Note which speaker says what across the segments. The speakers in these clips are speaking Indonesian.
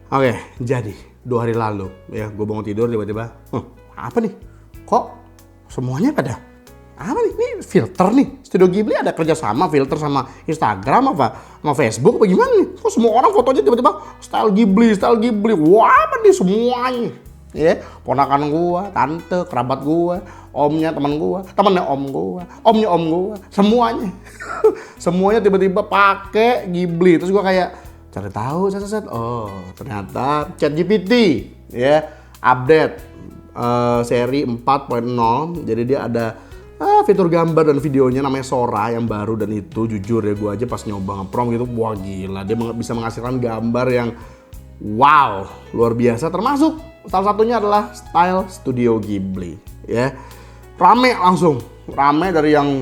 Speaker 1: Oke, jadi 2 hari lalu ya gue bangun tidur tiba-tiba, apa nih? Kok semuanya pada apa nih? Ini filter nih. Studio Ghibli ada kerjasama filter sama Instagram apa sama Facebook apa gimana nih? Kok semua orang fotonya tiba-tiba style Ghibli. Wah, apa nih semuanya? Ya, ponakan gua, tante, kerabat gua, omnya teman gua, temannya om gua, omnya om gua, semuanya. Semuanya tiba-tiba pakai Ghibli. Terus gua kayak cari tahu, oh ternyata ChatGPT ya update seri 4.0. Jadi dia ada fitur gambar dan videonya namanya Sora yang baru, dan itu jujur ya gue aja pas nyoba nge-prompt gitu, wah gila, dia bisa menghasilkan gambar yang wow, luar biasa, termasuk salah satunya adalah style Studio Ghibli ya. Rame dari yang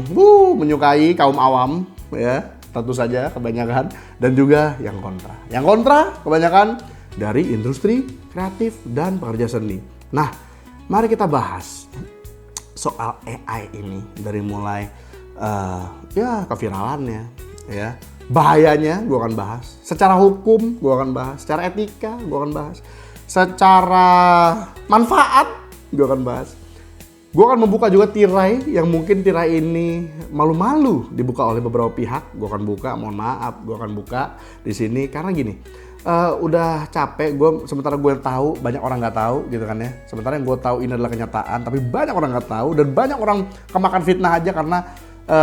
Speaker 1: menyukai kaum awam ya, tentu saja kebanyakan, dan juga yang kontra. Yang kontra kebanyakan dari industri kreatif dan pekerja seni. Nah, mari kita bahas soal AI ini dari mulai ya keviralannya, ya bahayanya gue akan bahas, secara hukum gue akan bahas, secara etika gue akan bahas, secara manfaat gue akan bahas. Gue akan membuka juga tirai yang mungkin tirai ini malu-malu dibuka oleh beberapa pihak. Gue akan buka, mohon maaf, gue akan buka di sini karena gini, udah capek gue, sementara gue tahu banyak orang nggak tahu gitu kan ya. Sementara yang gue tahu ini adalah kenyataan, tapi banyak orang nggak tahu dan banyak orang kemakan fitnah aja karena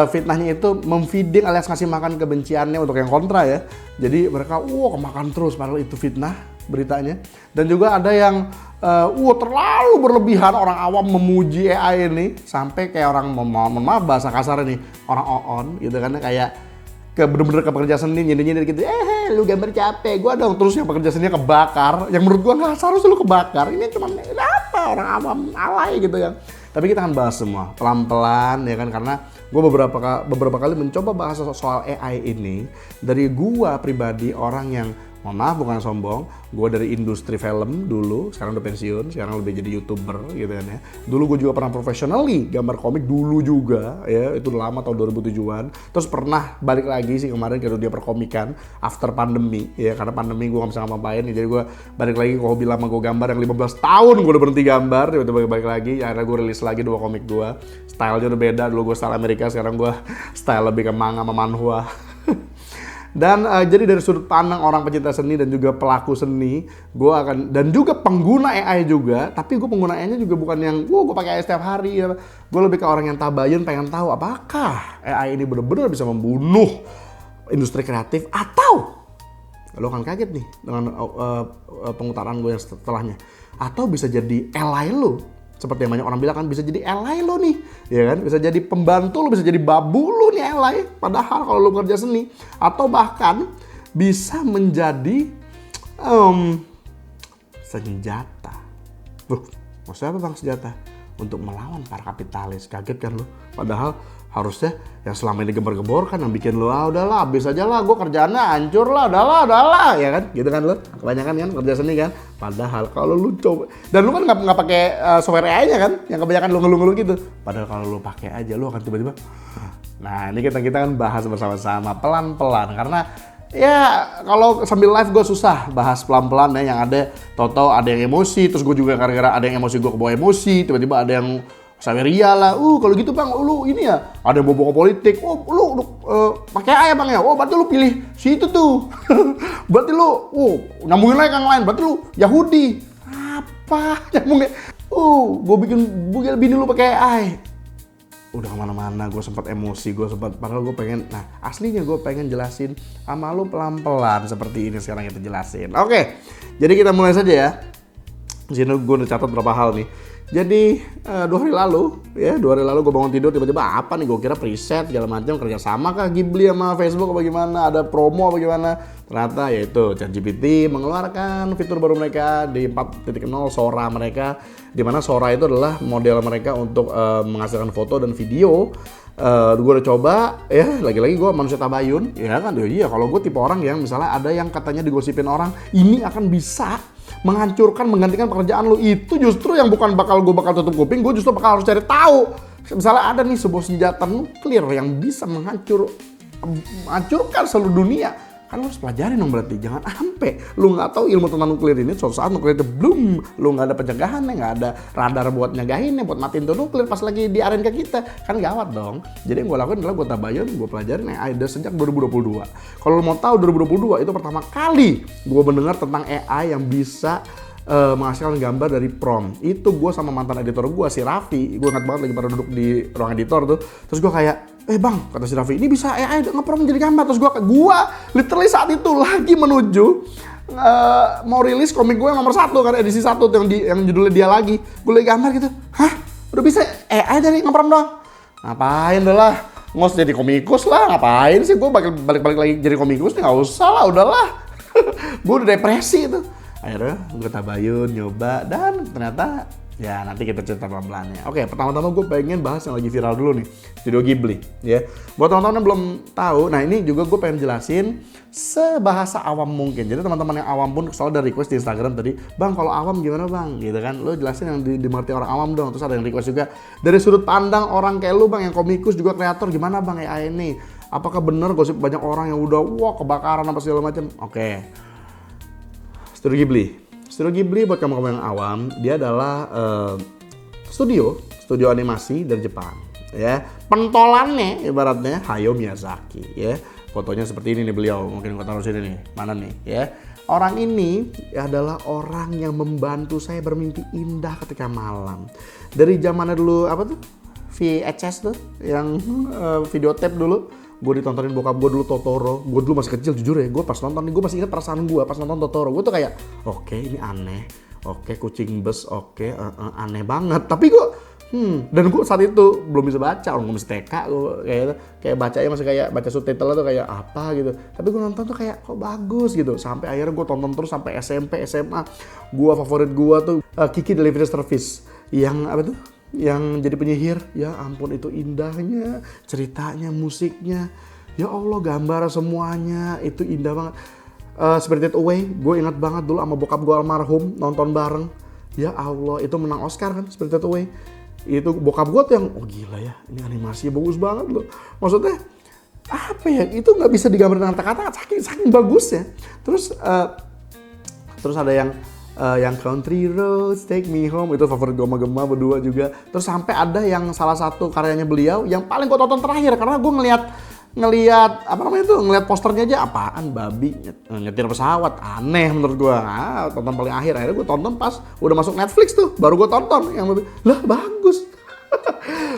Speaker 1: fitnahnya itu memfeeding alias ngasih makan kebenciannya untuk yang kontra ya. Jadi mereka kemakan terus padahal itu fitnah beritanya. Dan juga ada yang terlalu berlebihan orang awam memuji AI ini sampai kayak orang, mohon maaf bahasa kasar nih, orang on gitu kan, kayak bener-bener ke pekerja seni nyindir gitu, lu gambar capek, gua dong, terus yang pekerja seni kebakar, yang menurut gua nggak seharusnya lu kebakar, ini cuma apa orang awam alay gitu ya. Tapi kita akan bahas semua pelan-pelan ya kan, karena gue beberapa kali mencoba bahas soal AI ini dari gua pribadi, orang yang mohon maaf bukan sombong, gue dari industri film dulu, sekarang udah pensiun, sekarang lebih jadi YouTuber gitu kan ya. Dulu gue juga pernah professionally gambar komik dulu juga ya, itu udah lama tahun 2007-an. Terus pernah balik lagi sih kemarin ke dunia perkomikan after pandemi ya, karena pandemi gue gak bisa ngapa-ngapain ya, jadi gue balik lagi ke hobi lama gue gambar yang 15 tahun gue udah berhenti gambar, tiba-tiba balik lagi, akhirnya gue rilis lagi 2 komik gue. Stylenya udah beda, dulu gue style Amerika, sekarang gue style lebih ke manga sama manhwa. Dan jadi dari sudut pandang orang pecinta seni dan juga pelaku seni, gue akan, dan juga pengguna AI juga, tapi gue pengguna AI-nya juga bukan yang gue pakai AI setiap hari ya. Gue lebih ke orang yang tabayun, pengen tahu apakah AI ini benar-benar bisa membunuh industri kreatif, atau lo akan kaget nih dengan pengutaran gue yang setelahnya, atau bisa jadi ally lo. Seperti yang banyak orang bilang kan, bisa jadi ally lo nih, ya kan? Bisa jadi pembantu lo, bisa jadi babu lo nih ally. Padahal kalau lo kerja seni, atau bahkan bisa menjadi senjata. Maksudnya apa bang senjata? Untuk melawan para kapitalis. Kaget kan lo? Padahal harusnya yang selama ini gembar-gemborkan yang bikin lo, udahlah habis aja lah, gue kerjaannya hancur lah, udahlah, ya kan? Gitu kan lo? Kebanyakan kan kerja seni kan? Padahal kalau lu coba, dan lu kan nggak pakai software AI-nya kan, yang kebanyakan lu ngeluh-ngeluh gitu. Padahal kalau lu pakai aja, lu akan tiba-tiba. Nah ini kita kan bahas bersama-sama pelan-pelan, karena ya kalau sambil live gue susah bahas pelan-pelan ya, yang ada tahu-tahu ada yang emosi, terus gue juga gara-gara ada yang emosi gue kebawa emosi, tiba-tiba ada yang Saweria lah, kalau gitu bang, lu ini ya, ada yang bawa politik, lu pakai AI bang ya, berarti lu pilih si itu tuh, berarti lu, nyambungin lagi yang lain, berarti lu Yahudi, apa nyambungin, gue bikin bini lu pakai AI, udah kemana-mana, gue sempat emosi, padahal gue pengen, nah aslinya gue pengen jelasin sama lu pelan-pelan seperti ini sekarang kita jelasin. Oke, jadi kita mulai saja ya. Di sini gue udah catat berapa hal nih. Jadi 2 hari lalu gue bangun tidur tiba-tiba apa nih, gue kira preset segala macam, kerja sama kah Ghibli sama Facebook apa gimana, ada promo apa gimana, ternyata yaitu ChatGPT mengeluarkan fitur baru mereka di 4.0 Sora mereka, di mana Sora itu adalah model mereka untuk menghasilkan foto dan video. Gue udah coba ya, lagi-lagi gue manusia tabayun ya kan, iya kalau gue tipe orang yang misalnya ada yang katanya digosipin orang ini akan bisa menghancurkan, menggantikan pekerjaan lo, itu justru yang gue bakal tutup kuping, gue justru bakal harus cari tahu. Misalnya ada nih sebuah senjata nuklir yang bisa menghancurkan seluruh dunia, Kan lu harus pelajarin dong berarti. Jangan sampai lu nggak tahu ilmu tentang nuklir ini, suatu saat nuklir itu belum, lu nggak ada pencegahannya, nggak ada radar buat nyagahinnya, buat matiin tuh nuklir pas lagi diarahin ke kita. Kan gawat dong. Jadi yang gue lakuin adalah gue tabayun, gue pelajarin AI dari sejak 2022. Kalau lu mau tahu 2022 itu pertama kali gue mendengar tentang AI yang bisa menghasilkan gambar dari prompt. Itu gue sama mantan editor gue, si Raffi. Gue ingat banget lagi pada duduk di ruang editor tuh. Terus gue kayak, bang, kata si Raffi, ini bisa AI nge-prompt jadi gambar. Terus gue literally saat itu lagi menuju mau rilis komik gue yang nomor 1 kan, edisi 1 yang judulnya dia lagi. Gue lagi gambar gitu, hah? Udah bisa AI dari nge-prompt doang? Ngapain dah lah? Nggak usah jadi komikus lah, ngapain sih gue balik lagi jadi komikus? Nggak usah lah, udahlah. Gue udah depresi tuh. Akhirnya gue tabayun, nyoba, dan ternyata ya nanti kita cerita pelan-pelannya. Oke, pertama-tama gue pengen bahas yang lagi viral dulu nih, Studio Ghibli. Ya, buat teman-teman yang belum tahu, nah ini juga gue pengen jelasin sebahasa awam mungkin. Jadi teman-teman yang awam pun soal ada request di Instagram tadi, bang kalau awam gimana bang? Gitu kan, lo jelasin yang dimengerti orang awam dong. Terus ada yang request juga dari sudut pandang orang kayak lu bang, yang komikus juga kreator, gimana bang AI ini? Apakah bener gosip banyak orang yang udah wah kebakaran apa segala macam? Oke. Studio Ghibli buat kamu-kamu yang awam, dia adalah studio animasi dari Jepang. Ya, pentolannya ibaratnya Hayao Miyazaki. Ya, fotonya seperti ini nih beliau. Mungkin gua taruh sini nih. Mana nih? Ya, orang ini adalah orang yang membantu saya bermimpi indah ketika malam. Dari zamannya dulu apa tuh? VHS tuh, yang videotape dulu. Gue ditontonin bokap gue dulu Totoro. Gue dulu masih kecil jujur ya, gue pas nonton nih, gue masih ingat perasaan gue pas nonton Totoro. Gue tuh kayak, oke, ini aneh, oke, kucing bes, oke, aneh banget. Tapi gue, dan gue saat itu belum bisa baca, orang gue masih TK, gue kayak bacanya masih kayak baca subtitle tuh kayak apa gitu. Tapi gue nonton tuh kayak kok bagus gitu. Sampai akhirnya gue tonton terus sampai SMP, SMA. Gue favorit gue tuh Kiki Delivery Service, yang apa tuh? Yang jadi penyihir, ya ampun itu indahnya, ceritanya, musiknya, ya Allah gambar semuanya itu indah banget. Spirited Away, gue ingat banget dulu sama bokap gue almarhum nonton bareng, ya Allah itu menang Oscar kan Spirited Away. Itu bokap gue tuh yang oh gila ya ini animasinya bagus banget loh. Maksudnya apa ya itu nggak bisa digambar dengan kata-kata saking bagusnya. Terus ada yang Country Roads Take Me Home, itu favorit gue sama Gemma berdua juga. Terus sampai ada yang salah satu karyanya beliau yang paling gue tonton terakhir karena gue ngelihat apa namanya itu, ngelihat posternya aja apaan babi nyetir pesawat, aneh menurut gue. Tonton paling akhirnya gue tonton pas udah masuk Netflix tuh, baru gue tonton yang lah bagus.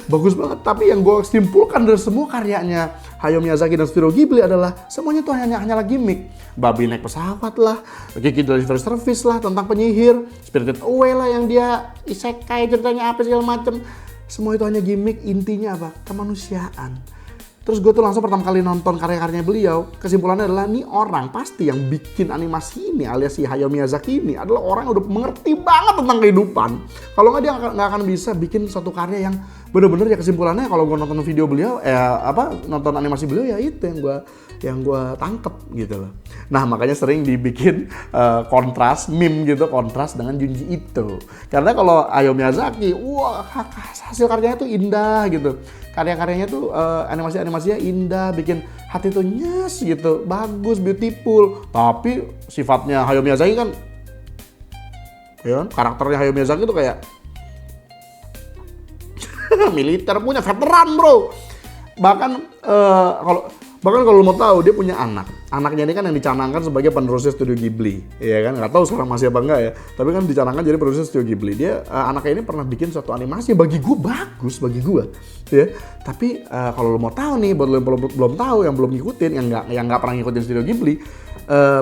Speaker 1: Bagus banget, tapi yang gue simpulkan dari semua karyanya Hayao Miyazaki dan Studio Ghibli adalah semuanya tuh hanyalah gimmick. Babi naik pesawat lah, Kiki Delivery Service lah tentang penyihir, Spirited Away lah yang dia isekai ceritanya apa segala macem. Semua itu hanya gimmick, intinya apa? Kemanusiaan. Terus gue tuh langsung pertama kali nonton karya-karyanya beliau, kesimpulannya adalah nih orang pasti yang bikin animasi ini alias si Hayao Miyazaki ini adalah orang yang udah mengerti banget tentang kehidupan. Kalau nggak dia nggak akan bisa bikin suatu karya yang bener-bener ya kesimpulannya kalau gue nonton video beliau, nonton animasi beliau ya itu yang gue tangkep gitu loh. Nah makanya sering dibikin kontras, meme gitu, kontras dengan Junji Ito. Karena kalau Hayao Miyazaki, wah hasil karyanya tuh indah gitu. Karya-karyanya tuh animasinya indah, bikin hati tuh nyes gitu, bagus, beautiful. Tapi sifatnya Hayao Miyazaki kan, ya karakternya Hayao Miyazaki tuh kayak militer, punya veteran bro. Bahkan kalau lo mau tahu dia punya anaknya ini kan yang dicanangkan sebagai penerusnya Studio Ghibli, ya kan, nggak tahu sekarang masih apa enggak ya, tapi kan dicanangkan jadi penerusnya Studio Ghibli. Dia anaknya ini pernah bikin suatu animasi yang bagi gue bagus, ya. Tapi kalau lo mau tahu nih, buat lo yang belum tahu, yang belum ngikutin, yang nggak pernah ngikutin Studio Ghibli,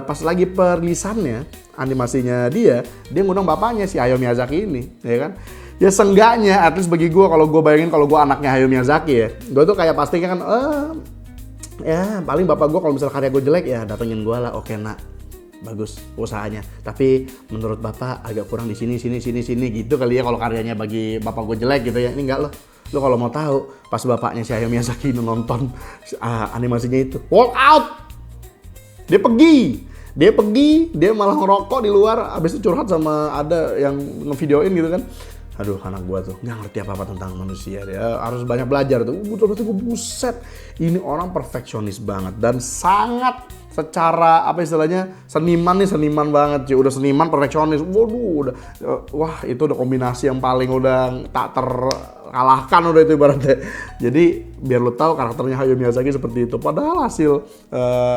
Speaker 1: pas lagi perilisannya animasinya dia ngundang bapaknya si Hayao Miyazaki ini, ya kan. Ya seenggaknya, at least bagi gue, kalau gue bayangin kalau gue anaknya Hayao Miyazaki ya, gue tuh kayak pastinya kan, ya paling bapak gue kalau misalnya karya gue jelek ya datengin gue lah, oke nak, bagus usahanya. Tapi menurut bapak agak kurang di sini gitu kali ya kalau karyanya bagi bapak gue jelek gitu ya. Ini enggak loh. Lo kalau mau tahu, pas bapaknya si Hayao Miyazaki nonton animasinya itu, walk out. Dia pergi, dia malah ngerokok di luar, abis itu curhat sama ada yang ngevideoin gitu kan. Aduh, anak gua tuh nggak ngerti apa-apa tentang manusia, dia harus banyak belajar tuh. Betul-betul gue buset, ini orang perfeksionis banget dan sangat secara apa istilahnya seniman nih, seniman banget cuy. Udah seniman perfeksionis, waduh udah wah itu udah kombinasi yang paling udah tak terkalahkan udah itu ibaratnya. Jadi biar lo tahu karakternya Hayao Miyazaki seperti itu, padahal hasil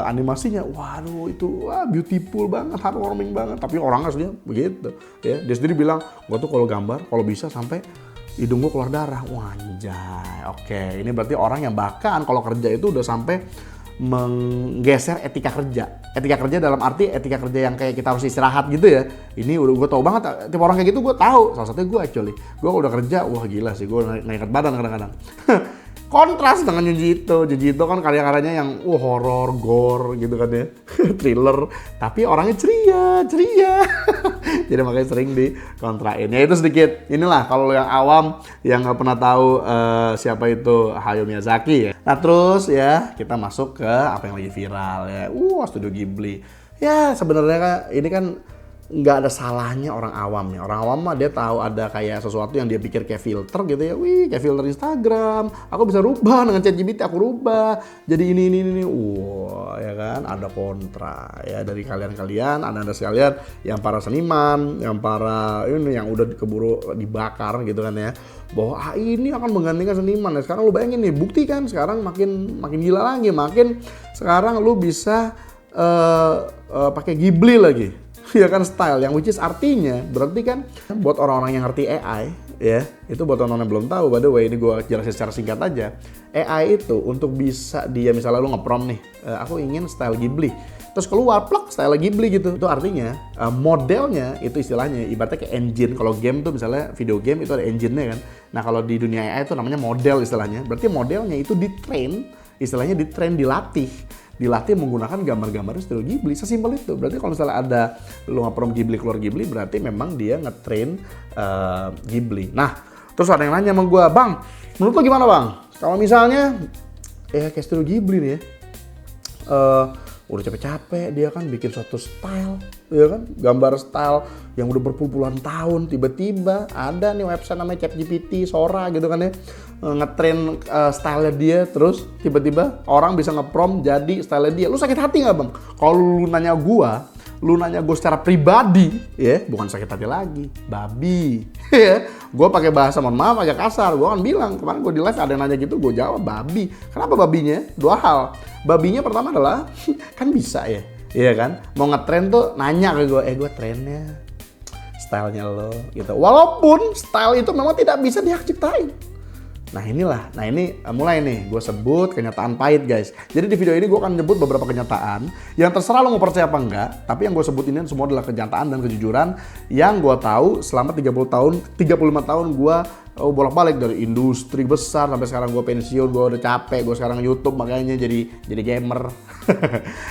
Speaker 1: animasinya waduh itu wah beautiful banget, heartwarming banget, tapi orang aslinya begitu ya. Dia sendiri bilang gua tuh kalau gambar kalau bisa sampai hidung gua keluar darah. Wah anjay, oke, ini berarti orang yang bahkan kalau kerja itu udah sampai menggeser etika kerja dalam arti etika kerja yang kayak kita harus istirahat gitu ya. Ini udah gue tau banget tipe orang kayak gitu, gue tahu. Salah satunya gue actually, gue udah kerja, wah gila sih, gue ngangkat badan kadang-kadang. Kontras dengan Junji Ito kan karya-karyanya yang horor, gore gitu kan ya, thriller, tapi orangnya ceria. Jadi makanya sering dikontrain. Ya itu sedikit, inilah kalau yang awam yang nggak pernah tahu siapa itu Hayao Miyazaki ya. Nah terus ya kita masuk ke apa yang lagi viral ya, Studio Ghibli. Ya sebenarnya ini kan nggak ada salahnya orang awam ya. Orang awam mah dia tahu ada kayak sesuatu yang dia pikir kayak filter gitu ya. Wih, kayak filter Instagram. Aku bisa rubah dengan ChatGPT, aku rubah jadi ini. Wah, ya kan ada kontra ya dari kalian, Anda sekalian yang para seniman, yang para ini yang udah keburu dibakar gitu kan ya. Bahwa ini akan menggantikan seniman. Ya, sekarang lu bayangin nih, bukti kan sekarang makin gila lagi, makin sekarang lu bisa pakai Ghibli lagi. Ya kan style yang which is artinya berarti kan buat orang-orang yang ngerti AI ya, itu buat orang-orang yang belum tahu, by the way ini gue jelasin secara singkat aja. AI itu untuk bisa dia misalnya lu nge-prompt nih, aku ingin style Ghibli, terus keluar plak style Ghibli gitu. Itu artinya modelnya itu istilahnya ibaratnya kayak engine. Kalau game tuh misalnya video game itu ada engine-nya kan. Nah kalau di dunia AI itu namanya model istilahnya. Berarti modelnya itu ditrain, istilahnya dilatih menggunakan gambar-gambar style Ghibli, sesimpel itu. Berarti kalau misalnya ada lu nge-prompt Ghibli keluar Ghibli, berarti memang dia nge-train Ghibli. Nah, terus ada yang nanya sama gue, Bang, menurut lo gimana Bang? Kalau misalnya kayak studio Ghibli nih ya, udah capek-capek dia kan bikin suatu style, ya kan, gambar style yang udah berpuluh-puluhan tahun, tiba-tiba ada nih website namanya ChatGPT, Sora gitu kan ya, ngetrain style dia, terus tiba-tiba orang bisa nge-prompt jadi style dia. Lu sakit hati nggak Bang? Kalau lu nanya gue secara pribadi, ya bukan sakit hati lagi, babi. Ya, gue pakai bahasa mohon maaf agak kasar. Gue kan bilang kemarin gue di live ada yang nanya gitu, gue jawab babi. Kenapa babinya? Dua hal. Babinya pertama adalah kan bisa ya, iya kan? Mau ngetren tuh nanya ke gue, gue trennya stylenya lo gitu. Walaupun style itu memang tidak bisa diciptain. Nah ini mulai nih gue sebut kenyataan pahit guys. Jadi di video ini gue akan nyebut beberapa kenyataan yang terserah lo mau percaya apa enggak, tapi yang gue sebut ini semua adalah kenyataan dan kejujuran yang gue tahu selama 35 tahun gue bolak-balik dari industri besar sampai sekarang gue pensiun, gue udah capek, gue sekarang YouTube makanya jadi gamer.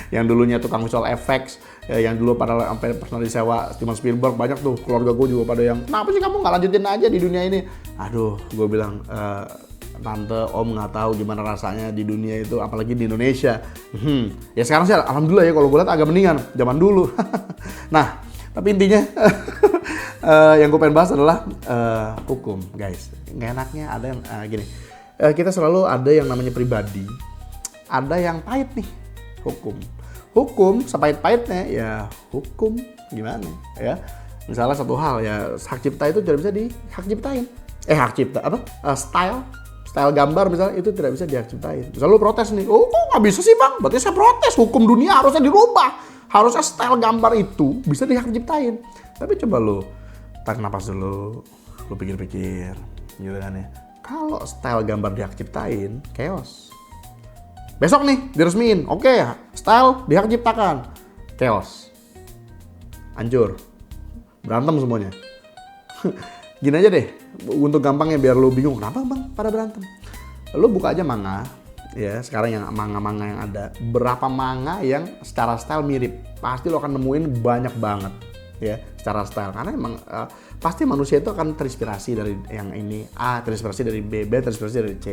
Speaker 1: Yang dulunya tukang visual effects, yang dulu pada sampai pernah disewa Steven Spielberg, banyak tuh keluarga gue juga pada yang kenapa sih kamu nggak lanjutin aja di dunia ini? Aduh, gue bilang tante, om nggak tahu gimana rasanya di dunia itu, apalagi di Indonesia. Ya sekarang sih alhamdulillah ya kalau gue lihat agak mendingan zaman dulu. Nah, tapi intinya yang gue pengen bahas adalah hukum, guys. Nggak enaknya ada yang gini. Kita selalu ada yang namanya pribadi, ada yang pahit nih, hukum sepahit-pahitnya ya hukum gimana ya. Misalnya satu hal ya, hak cipta itu tidak bisa dihak ciptain. Style gambar misalnya itu tidak bisa dihak ciptain. Misalnya lu protes nih, kok nggak bisa sih Bang? Berarti saya protes, hukum dunia harusnya dirubah. Harusnya style gambar itu bisa dihak ciptain. Tapi coba lu tarik napas dulu, lu pikir-pikir gitu kan ya. Kalau style gambar dihak ciptain, chaos. Besok nih diresmiin, oke, style dihak ciptakan, chaos, hancur, berantem semuanya. Gini aja deh, untuk gampangnya biar lo bingung kenapa Bang pada berantem. Lo buka aja manga, ya sekarang yang manga-manga yang ada, berapa manga yang secara style mirip, pasti lo akan nemuin banyak banget. Ya, secara style karena emang pasti manusia itu akan terinspirasi dari yang ini A, terinspirasi dari B, terinspirasi dari C.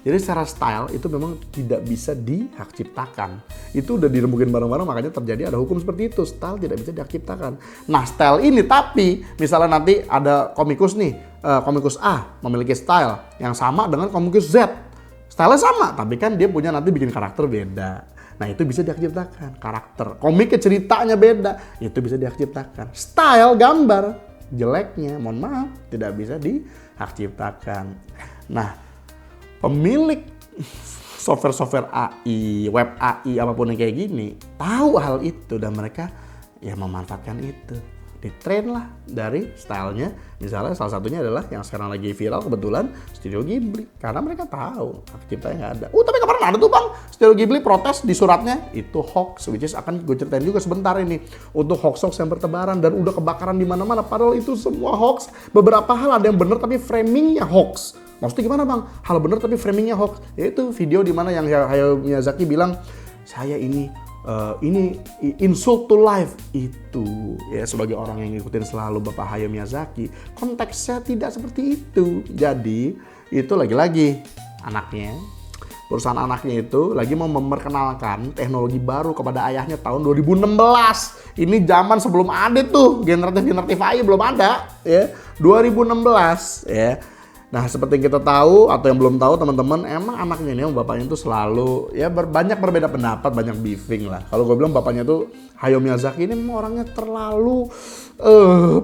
Speaker 1: Jadi secara style itu memang tidak bisa dihak ciptakan. Itu udah dirembukin bareng-bareng, makanya terjadi ada hukum seperti itu. Style tidak bisa dihak ciptakan. Nah style ini tapi misalnya nanti ada komikus nih komikus A memiliki style yang sama dengan komikus Z. Style sama, tapi kan dia punya nanti bikin karakter beda. Nah itu bisa dia ciptakan. Karakter, komiknya ceritanya beda, itu bisa dia ciptakan. Style gambar, jeleknya, mohon maaf, tidak bisa dihak ciptakan. Nah, pemilik software AI, web AI, apapun yang kayak gini, tahu hal itu dan mereka ya memanfaatkan itu. Ditrain lah dari stylenya. Misalnya salah satunya adalah yang sekarang lagi viral kebetulan Studio Ghibli. Karena mereka tahu hak ciptanya nggak ada. Tapi kemarin ada tuh bang, Studio Ghibli protes di suratnya. Itu hoax, which is akan gue ceritain juga sebentar ini. Untuk hoax-hoax yang bertebaran dan udah kebakaran di mana-mana. Padahal itu semua hoax. Beberapa hal ada yang benar tapi framingnya hoax. Maksudnya gimana bang? Hal benar tapi framingnya hoax. Yaitu video di mana yang Hayao Miyazaki bilang, saya ini insult to life. Itu ya sebagai orang yang ngikutin selalu Bapak Hayao Miyazaki, konteksnya tidak seperti itu. Jadi itu lagi-lagi perusahaan anaknya itu lagi mau memperkenalkan teknologi baru kepada ayahnya tahun 2016. Ini zaman sebelum ada tuh generatif AI belum ada ya, 2016 ya. Nah, seperti yang kita tahu atau yang belum tahu teman-teman, emang anaknya ini bapaknya itu selalu ya banyak berbeda pendapat, banyak beefing lah. Kalau gue bilang bapaknya tuh Hayao Miyazaki ini memang orangnya terlalu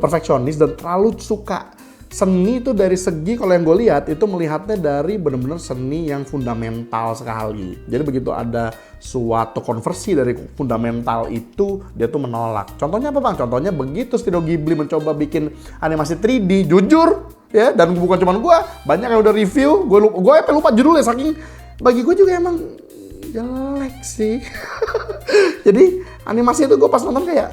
Speaker 1: perfeksionis dan terlalu suka seni itu dari segi, kalau yang gue lihat itu melihatnya dari benar-benar seni yang fundamental sekali. Jadi begitu ada suatu konversi dari fundamental itu, dia tuh menolak. Contohnya apa bang? Contohnya begitu Studio Ghibli mencoba bikin animasi 3D, jujur ya, dan bukan cuma gue, banyak yang udah review, gue lupa judulnya saking bagi gue juga emang jelek sih. Jadi animasi itu gue pas nonton kayak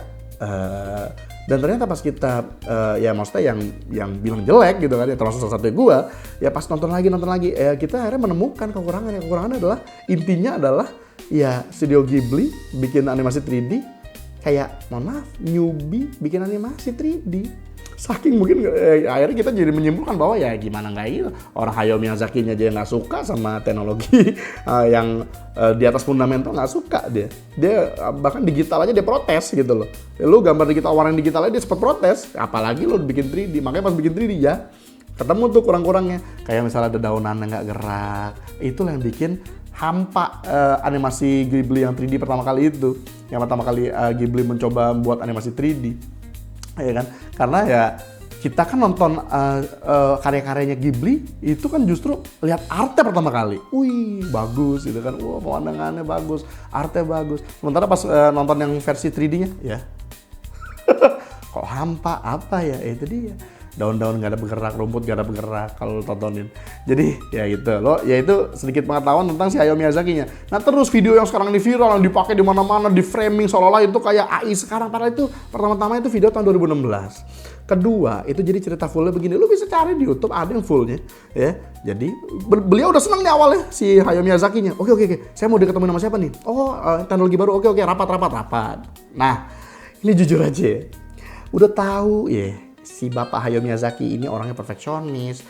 Speaker 1: dan ternyata pas kita ya maksudnya yang bilang jelek gitu kan ya, termasuk salah satu gue ya, pas nonton lagi kita akhirnya menemukan kekurangannya adalah, intinya adalah ya Studio Ghibli bikin animasi 3D kayak, mohon maaf, newbie bikin animasi 3D. Saking mungkin akhirnya kita jadi menyimpulkan bahwa ya gimana nggak gitu, orang Hayao Miyazaki-nya aja nggak suka sama teknologi yang di atas fundamental, nggak suka dia bahkan digital aja dia protes gitu loh. Lu gambar digital, warna digital aja dia sempat protes, apalagi lu bikin 3D. Makanya pas bikin 3D ya ketemu tuh kurang-kurangnya, kayak misalnya ada daunan yang nggak gerak, itulah yang bikin hampa animasi Ghibli yang 3D pertama kali itu, yang pertama kali Ghibli mencoba buat animasi 3D. Ya kan, karena ya kita kan nonton karya-karyanya Ghibli itu kan justru lihat artnya pertama kali, wih bagus gitu kan, wah pemandangannya bagus, artnya bagus. Sementara pas nonton yang versi 3D-nya ya kok hampa apa ya, itu dia, daun-daun nggak ada bergerak, rumput nggak ada bergerak kalau lo tontonin. Jadi ya gitu loh, ya itu sedikit pengetahuan tentang si Hayao Miyazaki-nya. Nah terus video yang sekarang ini viral, yang dipakai di mana-mana, di framing seolah-olah itu kayak AI sekarang, padahal itu pertama-tama itu video tahun 2016. Kedua, itu jadi cerita fullnya begini, lu bisa cari di YouTube, ada yang fullnya ya. Jadi beliau udah seneng nih awalnya si Hayao Miyazaki-nya. Oke, saya mau ketemu sama siapa nih? Oh, teknologi baru. Oke, rapat. Nah, ini jujur aja, udah tahu ya, si Bapak Hayao Miyazaki ini orangnya perfeksionis,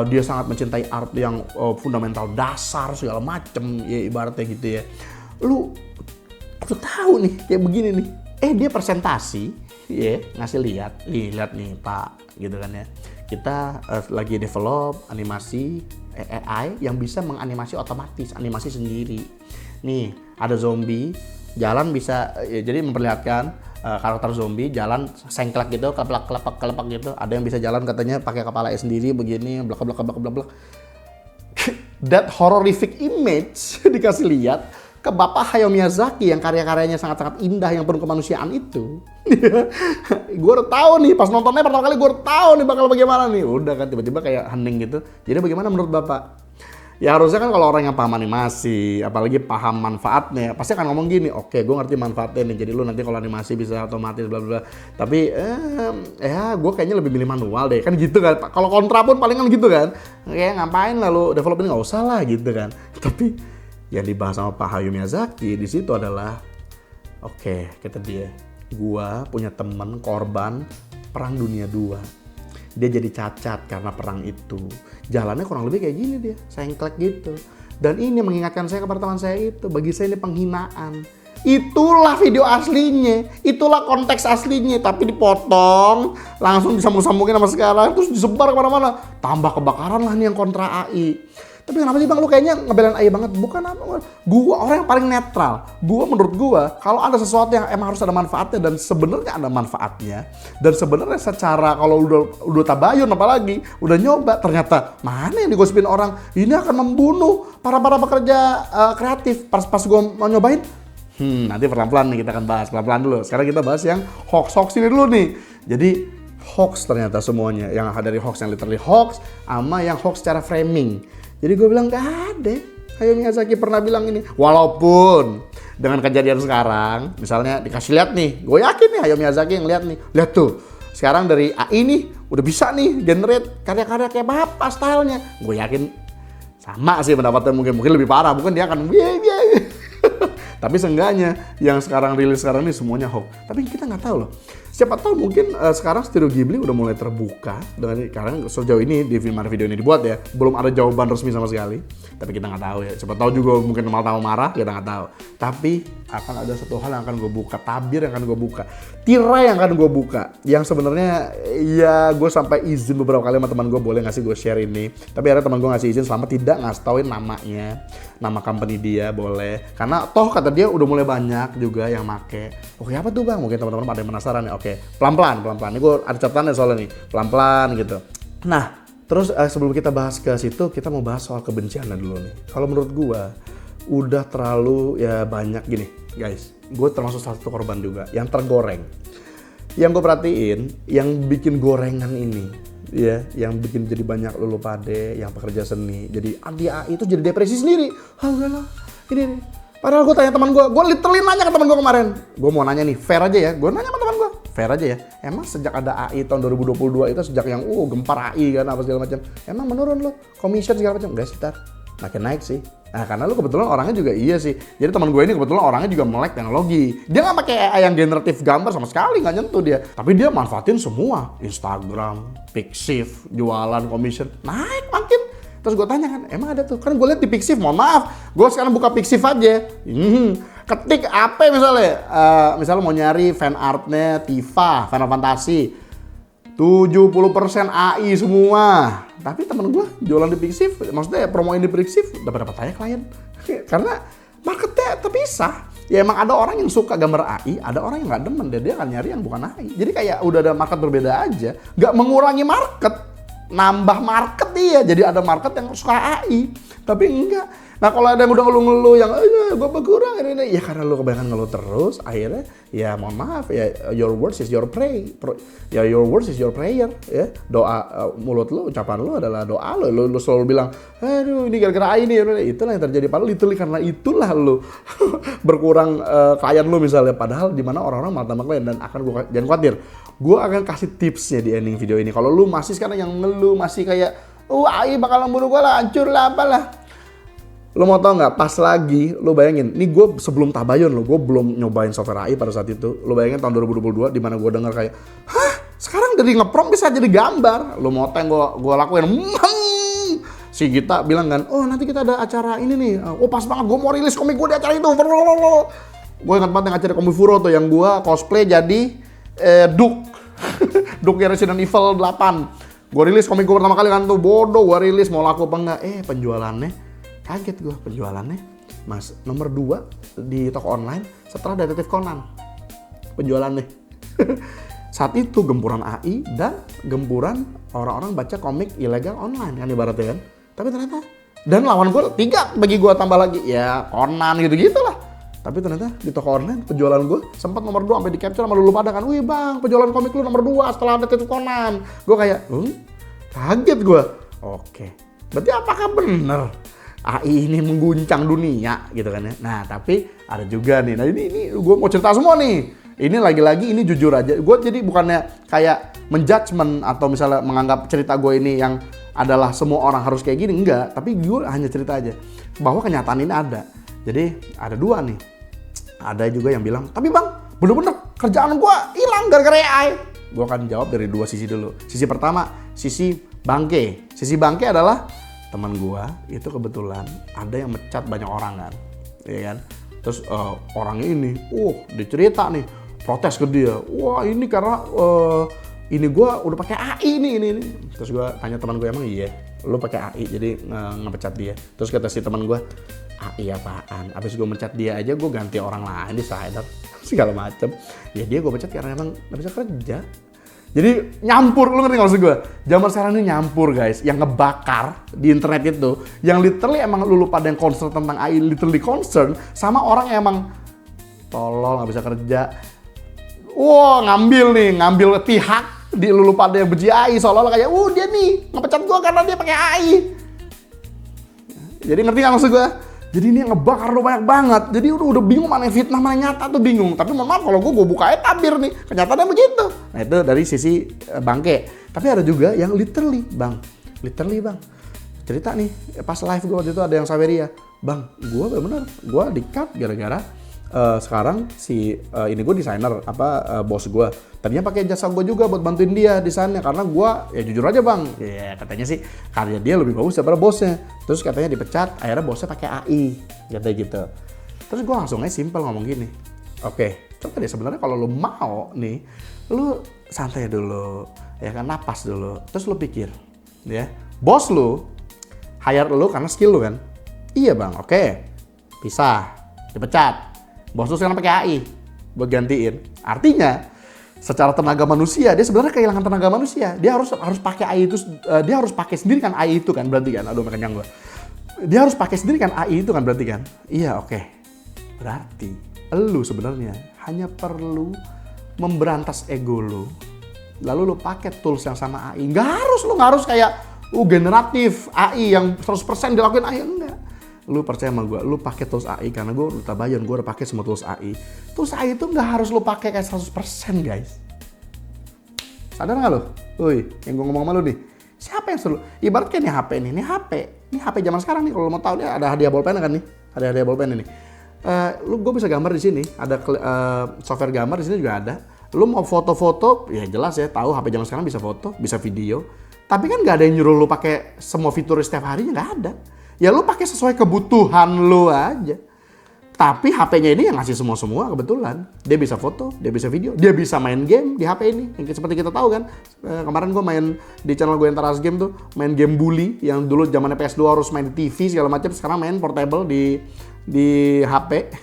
Speaker 1: dia sangat mencintai art yang fundamental, dasar segala macem ya, ibaratnya gitu ya. Lu tahu nih kayak begini nih, dia presentasi ya, ngasih lihat nih Pak gitu kan ya, kita lagi develop animasi AI yang bisa menganimasi otomatis, animasi sendiri. Nih ada zombie jalan bisa ya, jadi memperlihatkan karakter zombie jalan sengklek gitu, kelepak gitu. Ada yang bisa jalan katanya pakai kepala sendiri begini, blak. That horrific image dikasih lihat ke Bapak Hayao Miyazaki yang karya-karyanya sangat-sangat indah yang penuh kemanusiaan itu. Gue udah tahu nih pas nontonnya pertama kali, gue udah tahu nih bakal bagaimana nih. Udah kan tiba-tiba kayak hening gitu. Jadi bagaimana menurut Bapak? Ya harusnya kan kalau orang yang paham animasi, apalagi paham manfaatnya, pasti akan ngomong gini, oke, gue ngerti manfaatnya nih, jadi lu nanti kalau animasi bisa otomatis bla bla. Tapi ya gue kayaknya lebih milih manual deh, kan gitu kan. Kalau kontra pun paling kan gitu kan, kayak ngapain lah lu develop ini, nggak usah lah gitu kan. Tapi yang dibahas sama Pak Hayao Miyazaki di situ adalah, oke, kata dia, gue punya temen korban Perang Dunia II. Dia jadi cacat karena perang itu. Jalannya kurang lebih kayak gini dia, sengklek gitu. Dan ini mengingatkan saya kepada teman saya itu, bagi saya ini penghinaan. Itulah video aslinya, itulah konteks aslinya, tapi dipotong, langsung disambung-sambungin sama sekarang, terus disebar kemana-mana. Tambah kebakaran lah nih yang kontra AI. Tapi kenapa sih bang, lu kayaknya ngebelain AI banget? Bukan apa, gua orang yang paling netral. Menurut gua, kalau ada sesuatu yang emang harus ada manfaatnya dan sebenarnya ada manfaatnya, dan sebenarnya secara kalau udah tabayun apalagi, udah nyoba, ternyata mana yang digosipin orang, ini akan membunuh para pekerja kreatif. Pas gua mau nyobain, nanti pelan-pelan nih kita akan bahas, pelan-pelan dulu. Sekarang kita bahas yang hoax ini dulu nih. Jadi hoax ternyata semuanya, yang dari hoax yang literally hoax, sama yang hoax secara framing. Jadi gue bilang gak ada. Hayao Miyazaki pernah bilang ini. Walaupun dengan kejadian sekarang, misalnya dikasih lihat nih, gue yakin nih Hayao Miyazaki yang lihat nih. Lihat tuh, sekarang dari AI nih udah bisa nih generate karya-karya kayak bapak stylenya. Gue yakin sama sih pendapatnya, mungkin lebih parah. Mungkin dia akan tapi seenggaknya yang sekarang rilis sekarang ini semuanya hoax. Tapi kita nggak tahu loh. Siapa tahu mungkin sekarang Studio Ghibli udah mulai terbuka dengan sekarang sejauh ini di mana video ini dibuat ya, belum ada jawaban resmi sama sekali. Tapi kita nggak tahu ya. Siapa tahu juga mungkin malah marah, kita nggak tahu. Tapi akan ada satu hal yang akan gue buka, tabir yang akan gue buka, tirai yang akan gue buka. Yang sebenarnya ya gue sampai izin beberapa kali sama teman gue, boleh nggak sih gue share ini. Tapi akhirnya teman gue ngasih izin selama tidak ngasih tauin namanya, nama company dia boleh. Karena toh kata dia udah mulai banyak juga yang make. Oke apa tuh bang? Mungkin teman-teman ada yang penasaran ya. Oke, pelan-pelan. Ini gue ada catatannya soalnya nih, pelan-pelan gitu. Nah, terus sebelum kita bahas ke situ, kita mau bahas soal kebenciannya dulu nih. Kalau menurut gue, udah terlalu ya banyak gini, guys. Gue termasuk salah satu korban juga yang tergoreng. Yang gue perhatiin, yang bikin gorengan ini, ya, yang bikin jadi banyak lulu pade, yang pekerja seni, jadi anti AI itu jadi depresi sendiri. Ah udahlah, ini nih. Padahal gue tanya teman gue literally nanya ke teman gue kemarin. Gue mau nanya nih, fair aja ya. Gue nanya sama teman gue, fair aja ya. Emang sejak ada AI tahun 2022 itu, sejak yang gempar AI kan apa segala macam, emang menurun lo commission segala macam? Enggak sih, Tar. Makin naik sih. Nah karena lu kebetulan orangnya juga iya sih. Jadi teman gue ini kebetulan orangnya juga melek teknologi. Dia nggak pakai AI yang generatif gambar sama sekali, nggak nyentuh dia. Tapi dia manfaatin semua, Instagram, Pixiv, jualan, commission, naik makin. Terus gue tanya kan, emang ada tuh? Kan gue liat di Pixiv, mohon maaf, gue sekarang buka Pixiv aja. Ketik apa misalnya? Misalnya mau nyari fan artnya Tifa, Final Fantasy, 70% AI semua. Tapi temen gue jualan di Pixiv, maksudnya promoin di Pixiv, dapat aja klien. Karena marketnya terpisah. Ya emang ada orang yang suka gambar AI, ada orang yang nggak demen, dia akan nyari yang bukan AI. Jadi kayak udah ada market berbeda aja, nggak mengurangi market. Nambah market dia, jadi ada market yang suka AI, tapi enggak. Nah kalau ada yang udah ngeluh-ngeluh yang gue berkurang ini, ya karena lu kebanyakan ngeluh terus, akhirnya ya mohon maaf ya, your words is your prayer, ya your words is your prayer, ya doa mulut lu, ucapan lu adalah doa lu selalu bilang, aduh ini gara-gara AI nih, itulah yang terjadi. Padahal itu karena itulah lu berkurang klien lu misalnya, padahal di mana orang-orang malah tambah klien. Dan akan gue jangan khawatir, gue akan kasih tipsnya di ending video ini. Kalau lu masih sekarang yang ngeluh masih kayak AI bakal membunuh gue lah, hancur lah apalah. Lo mau tau nggak, pas lagi lo bayangin, nih gue sebelum tabayun lo, gue belum nyobain software AI pada saat itu. Lo bayangin tahun 2022 di mana gue denger kayak, hah sekarang dari nge-prompt bisa jadi gambar. Lo mau tau yang gue lakuin? Si Gita bilang kan, oh nanti kita ada acara ini nih, oh pas banget gue mau rilis komik gue di acara itu. Gue ingat banget yang acara Komifuro tuh, yang gue cosplay jadi Duke Resident Evil 8. Gue rilis komik gue pertama kali kan tuh, bodoh gue rilis mau laku apa enggak, penjualannya kaget gue, penjualannya mas nomor 2 di toko online setelah Detektif Conan penjualannya. Saat itu gempuran AI dan gempuran orang-orang baca komik ilegal online kan ibaratnya kan. Tapi ternyata, dan lawan gue 3 bagi gue tambah lagi ya Conan gitu-gitu lah. Tapi ternyata di toko online penjualan gue sempat nomor 2 sampai di capture sama lu pada kan, wih bang penjualan komik lu nomor 2 setelah Detektif Conan. Gue kayak kaget gue. Oke, berarti apakah bener AI ini mengguncang dunia gitu kan ya. Nah tapi ada juga nih, nah ini gue mau cerita semua nih. Ini lagi-lagi ini jujur aja, gue jadi bukannya kayak menjudgment atau misalnya menganggap cerita gue ini yang adalah semua orang harus kayak gini, enggak. Tapi gue hanya cerita aja bahwa kenyataan ini ada. Jadi ada 2 nih. Ada juga yang bilang, tapi bang bener-bener kerjaan gue hilang gara-gara AI. Gue akan jawab dari 2 sisi dulu. Sisi pertama, sisi bangke. Sisi bangke adalah teman gua itu kebetulan ada yang mecat banyak orang kan, ya kan. Terus orangnya ini, dia cerita nih, protes ke dia. Wah ini karena ini gue udah pakai AI ini. Terus gue tanya teman gue, emang iya lu pakai AI jadi ngepecat dia. Terus kata si teman gue, AI apaan? Abis gue mencat dia aja gue ganti orang lain desainer segala macem. Ya dia gue pecat karena emang gak bisa kerja. Jadi nyampur, lu ngerti gak maksud gue? Zaman sekarang ini nyampur guys, yang ngebakar di internet itu, yang literally emang lu pada yang concern tentang AI, literally concern sama orang yang emang tolol gak bisa kerja. Ngambil pihak di lu pada yang benci AI, seolah-olah kayak dia nih ngepecat gua karena dia pakai AI. Jadi ngerti gak maksud gua? Jadi ini yang ngebakar lu banyak banget. Jadi udah bingung mana yang fitnah mana yang nyata tuh bingung. Tapi mohon maaf kalau gua buka aja tabir nih, kenyataannya begitu. Nah itu dari sisi bangke. Tapi ada juga yang literally bang. Cerita nih pas live gua waktu itu ada yang Saweria. Bang, gua bener-bener gua di-cut gara-gara sekarang si ini gue desainer bos gue tadinya pakai jasa gue juga buat bantuin dia desainnya karena gue ya jujur aja bang katanya sih karya dia lebih bagus daripada bosnya, terus katanya dipecat akhirnya bosnya pakai AI katanya gitu. Terus gue langsung aja simpel ngomong gini, oke, coba deh sebenarnya kalau lu mau nih lu santai dulu ya kan, napas dulu, terus lu pikir ya bos lu hire lu karena skill lu kan, iya bang, oke, pisah, dipecat. Bos lu sekarang pakai AI buat gantiin. Artinya secara tenaga manusia dia sebenarnya kehilangan tenaga manusia. Dia harus pakai AI itu, dia harus pakai sendiri kan AI itu kan berarti kan. Aduh kenyang gua. Dia harus pakai sendiri kan AI itu kan berarti kan. Iya oke. Berarti lu sebenarnya hanya perlu memberantas ego lu. Lalu lu pakai tools yang sama AI. Nggak harus kayak generatif AI yang 100% dilakuin AI, enggak. Lu percaya sama gue, lu pakai tools AI karena gue udah tabayan, gue udah pakai semua tools AI. Tools AI itu nggak harus lu pakai kayak 100% guys. Sadar nggak lu? Woi, yang gue ngomong sama lu nih. Siapa yang seru? Ibarat kayak nih HP nih, ini HP zaman sekarang nih. Kalau mau tahu nih ada hadiah bolpen kan nih, ada hadiah bolpen ini. Gue bisa gambar di sini, ada software gambar di sini juga ada. Lu mau foto-foto, ya jelas ya, tahu HP zaman sekarang bisa foto, bisa video. Tapi kan nggak ada yang nyuruh lu pakai semua fitur setiap harinya, nggak ada. Ya lu pakai sesuai kebutuhan lu aja. Tapi HP-nya ini yang ngasih semua kebetulan. Dia bisa foto, dia bisa video, dia bisa main game di HP ini. Yang seperti kita tahu kan, kemarin gue main di channel gue yang Taras Game tuh, main game Bully yang dulu zamannya PS2 harus main di TV segala macam, sekarang main portable di HP.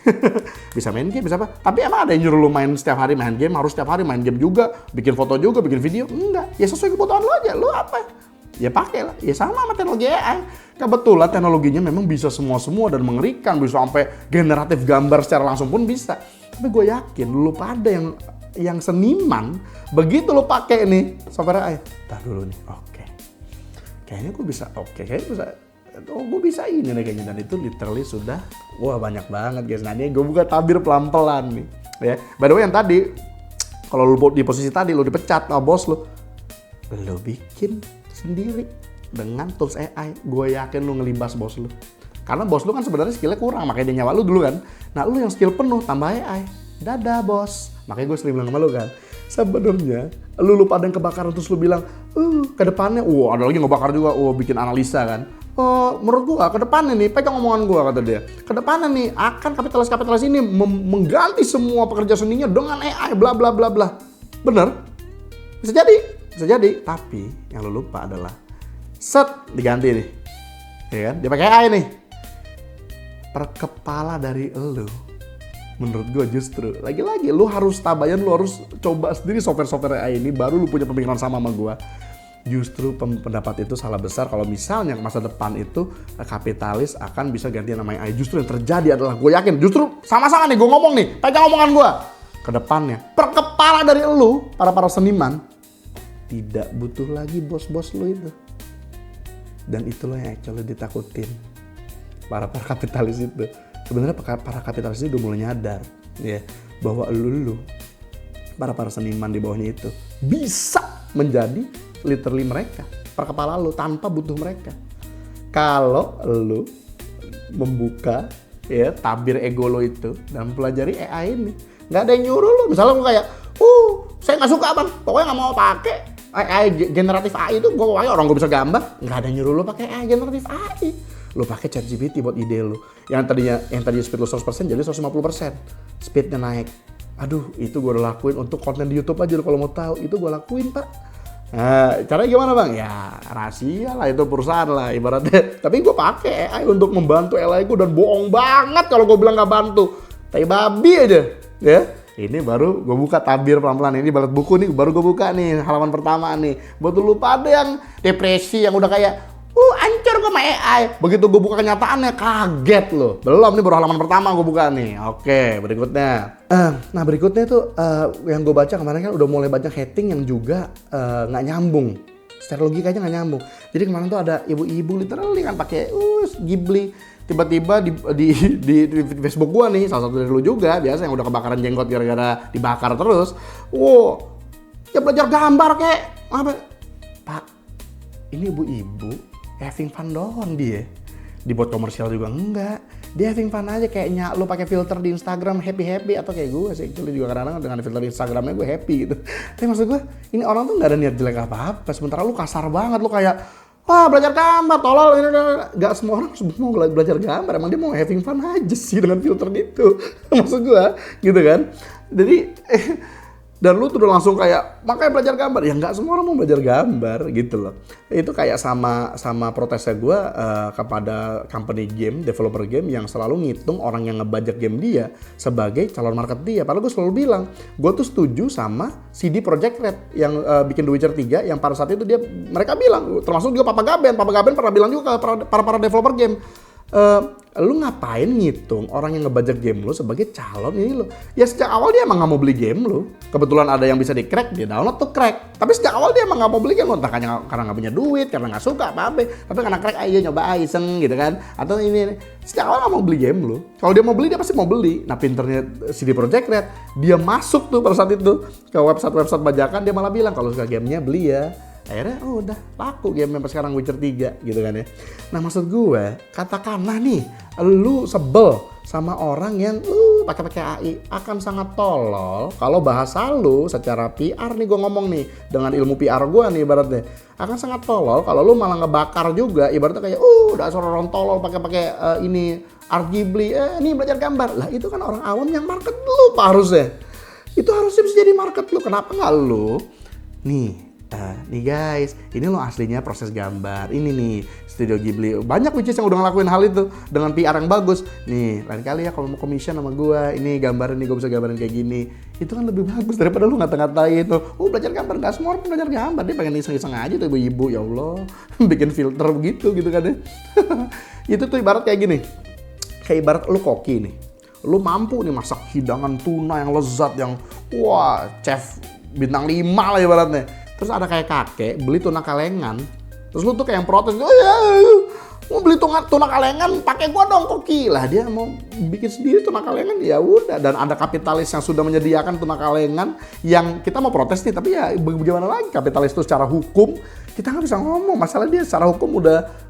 Speaker 1: Bisa main game, bisa apa. Tapi emang ada yang nyuruh lu main setiap hari main game, harus setiap hari main game juga, bikin foto juga, bikin video? Enggak. Ya sesuai kebutuhan lu aja. Lu apa? Ya pakai lah, ya sama teknologi AI. Kebetulan teknologinya memang bisa semua dan mengerikan, bisa sampai generatif gambar secara langsung pun bisa. Tapi gue yakin lu pada yang seniman, begitu lu pakai nih software AI, tar dulu nih, oke. Kayaknya gue bisa, gue bisa ini nih kayaknya, dan itu literally sudah, wah banyak banget guys. Nah ini gue buka tabir pelan-pelan nih, ya. By the way yang tadi, kalau lu di posisi tadi lu dipecat sama bos lu bikin sendiri dengan tools AI, gue yakin lu ngelibas bos lu. Karena bos lu kan sebenarnya skillnya kurang, makanya dia nyawa lu dulu kan. Nah lu yang skill penuh tambah AI, dadah bos. Makanya gue sering bilang sama lu kan, sebenarnya lu pada yang kebakaran terus lu bilang, ke depannya, ada lagi ngebakar juga, bikin analisa kan. Menurut gua ke depannya nih, pegang omongan gua kata dia, ke depannya nih akan kapitalis ini mengganti semua pekerja seninya dengan AI, bla bla bla bla. Bener? Bisa jadi, tapi yang lu lupa adalah diganti nih, ya kan? Dia pakai AI nih. Per kepala dari lu, menurut gue justru lagi-lagi lu harus tabayan, lu harus coba sendiri software AI ini, baru lu punya pemikiran sama gue. Justru pendapat itu salah besar kalau misalnya masa depan itu kapitalis akan bisa ganti namanya AI. Justru yang terjadi adalah, gue yakin justru sama-sama nih gue ngomong nih, pegang omongan gue, ke depannya per kepala dari lu, para seniman tidak butuh lagi bos-bos lu itu. Dan itulah yang actually ditakutin para kapitalis itu. Sebenarnya para kapitalis itu udah mulai nyadar ya, bahwa lu para seniman di bawahnya itu bisa menjadi literally mereka, per kepala lu tanpa butuh mereka. Kalau lu membuka ya tabir ego lo itu dan pelajari AI ini, nggak ada yang nyuruh lu. Misalnya lu kayak, saya nggak suka bang, pokoknya nggak mau pakai AI generatif AI itu, gue orang gue bisa gambar, nggak ada yang nyuruh lu pakai AI generatif AI. lu pakai ChatGPT buat ide lu. Yang tadinya speed lu 100% jadi 150%. Speednya naik. Aduh, itu gue udah lakuin untuk konten di YouTube aja kalau mau tahu. Itu gue lakuin, Pak. Nah, caranya gimana, Bang? Ya, rahasia lah, itu perusahaan lah ibaratnya. Tapi gue pakai AI untuk membantu AI gue, dan bohong banget kalau gue bilang gak bantu. Tai babi aja, ya. Ini baru gue buka tabir pelan-pelan. Ini balet buku nih, baru gue buka nih halaman pertama nih. Buat lu pada yang depresi, yang udah kayak ancur gue sama AI. Begitu gue buka kenyataannya, kaget loh. Belum, nih baru halaman pertama gue buka nih. Oke, berikutnya. Nah berikutnya tuh yang gue baca kemarin kan udah mulai banyak hating yang juga nggak nyambung. Secara logikanya nggak nyambung. Jadi kemarin tuh ada ibu-ibu literally kan pakai Ghibli. Tiba-tiba di Facebook gue nih, salah satu dari lu juga, biasa yang udah kebakaran jenggot gara-gara dibakar terus. Wow, ya belajar gambar kek. Apa? Pak, ini ibu-ibu having fun doang dia. Dibuat komersial juga enggak. Dia having fun aja, kayaknya lu pakai filter di Instagram happy atau kayak gue sih. Actually juga kadang-kadang dengan filter di Instagramnya gue happy gitu. Tapi maksud gue, ini orang tuh nggak ada niat jelek apa-apa. Sementara lu kasar banget, lu kayak wah belajar gambar, tolol. Gak semua orang mau belajar gambar. Emang dia mau having fun aja sih dengan filter itu. Maksud gue gitu kan. Jadi dan lu tuh udah langsung kayak makanya belajar gambar. Ya nggak semua orang mau belajar gambar gitu loh. Itu kayak sama protesnya gue kepada company game, developer game yang selalu ngitung orang yang ngebajak game dia sebagai calon market dia. Padahal gue selalu bilang, gue tuh setuju sama CD Projekt Red yang bikin The Witcher 3 yang pada saat itu mereka bilang, termasuk juga Papa Gaben pernah bilang juga ke para developer game, lu ngapain ngitung orang yang ngebajak game lu sebagai calon ini lo? Ya sejak awal dia emang gak mau beli game lu. Kebetulan ada yang bisa di crack, dia download tuh crack. Tapi sejak awal dia emang gak mau beli game lu. Entah karena gak punya duit, karena gak suka apa-apa. Tapi karena crack aja nyoba iseng gitu kan. Atau ini. Sejak awal gak mau beli game lu. Kalau dia mau beli, dia pasti mau beli. Nah pinternya CD Projekt Red, dia masuk tuh pada saat itu ke website-website bajakan, dia malah bilang kalau suka gamenya beli ya. Akhirnya udah laku game sampai sekarang Witcher 3 gitu kan ya. Nah maksud gue, katakanlah nih lu sebel sama orang yang pakai AI, akan sangat tolol kalau bahasa lu secara PR nih, gue ngomong nih dengan ilmu PR gue nih ibaratnya, akan sangat tolol kalau lu malah ngebakar juga ibaratnya kayak dasar orang tolol pakai ini art Ghibli, ini belajar gambar. Lah itu kan orang awam yang market lu Pak harusnya. Itu harusnya bisa jadi market lu. Kenapa nggak lu nih guys, ini lo aslinya proses gambar. Ini nih Studio Ghibli. Banyak which is yang udah ngelakuin hal itu dengan PR yang bagus. Nih, lain kali ya kalau mau commission sama gua, ini gambarin nih, gua bisa gambarin kayak gini. Itu kan lebih bagus daripada lu ngata-ngatain itu. Belajar gambar, nggak semua orang belajar gambar. Dia pengen iseng-iseng aja tuh ibu-ibu, ya Allah. Bikin filter begitu gitu kan ya. Itu tuh ibarat kayak gini. Kayak ibarat lu koki nih. Lu mampu nih masak hidangan tuna yang lezat, yang wah, chef bintang 5 lah ibaratnya. Terus ada kayak kakek beli tuna kalengan, terus lu tuh kayak yang protes, mau beli tuna kalengan pakai gua dong koki. Lah dia mau bikin sendiri tuna kalengan, ya udah. Dan ada kapitalis yang sudah menyediakan tuna kalengan yang kita mau protes nih, tapi ya bagaimana lagi, kapitalis itu secara hukum kita nggak bisa ngomong. Masalah dia secara hukum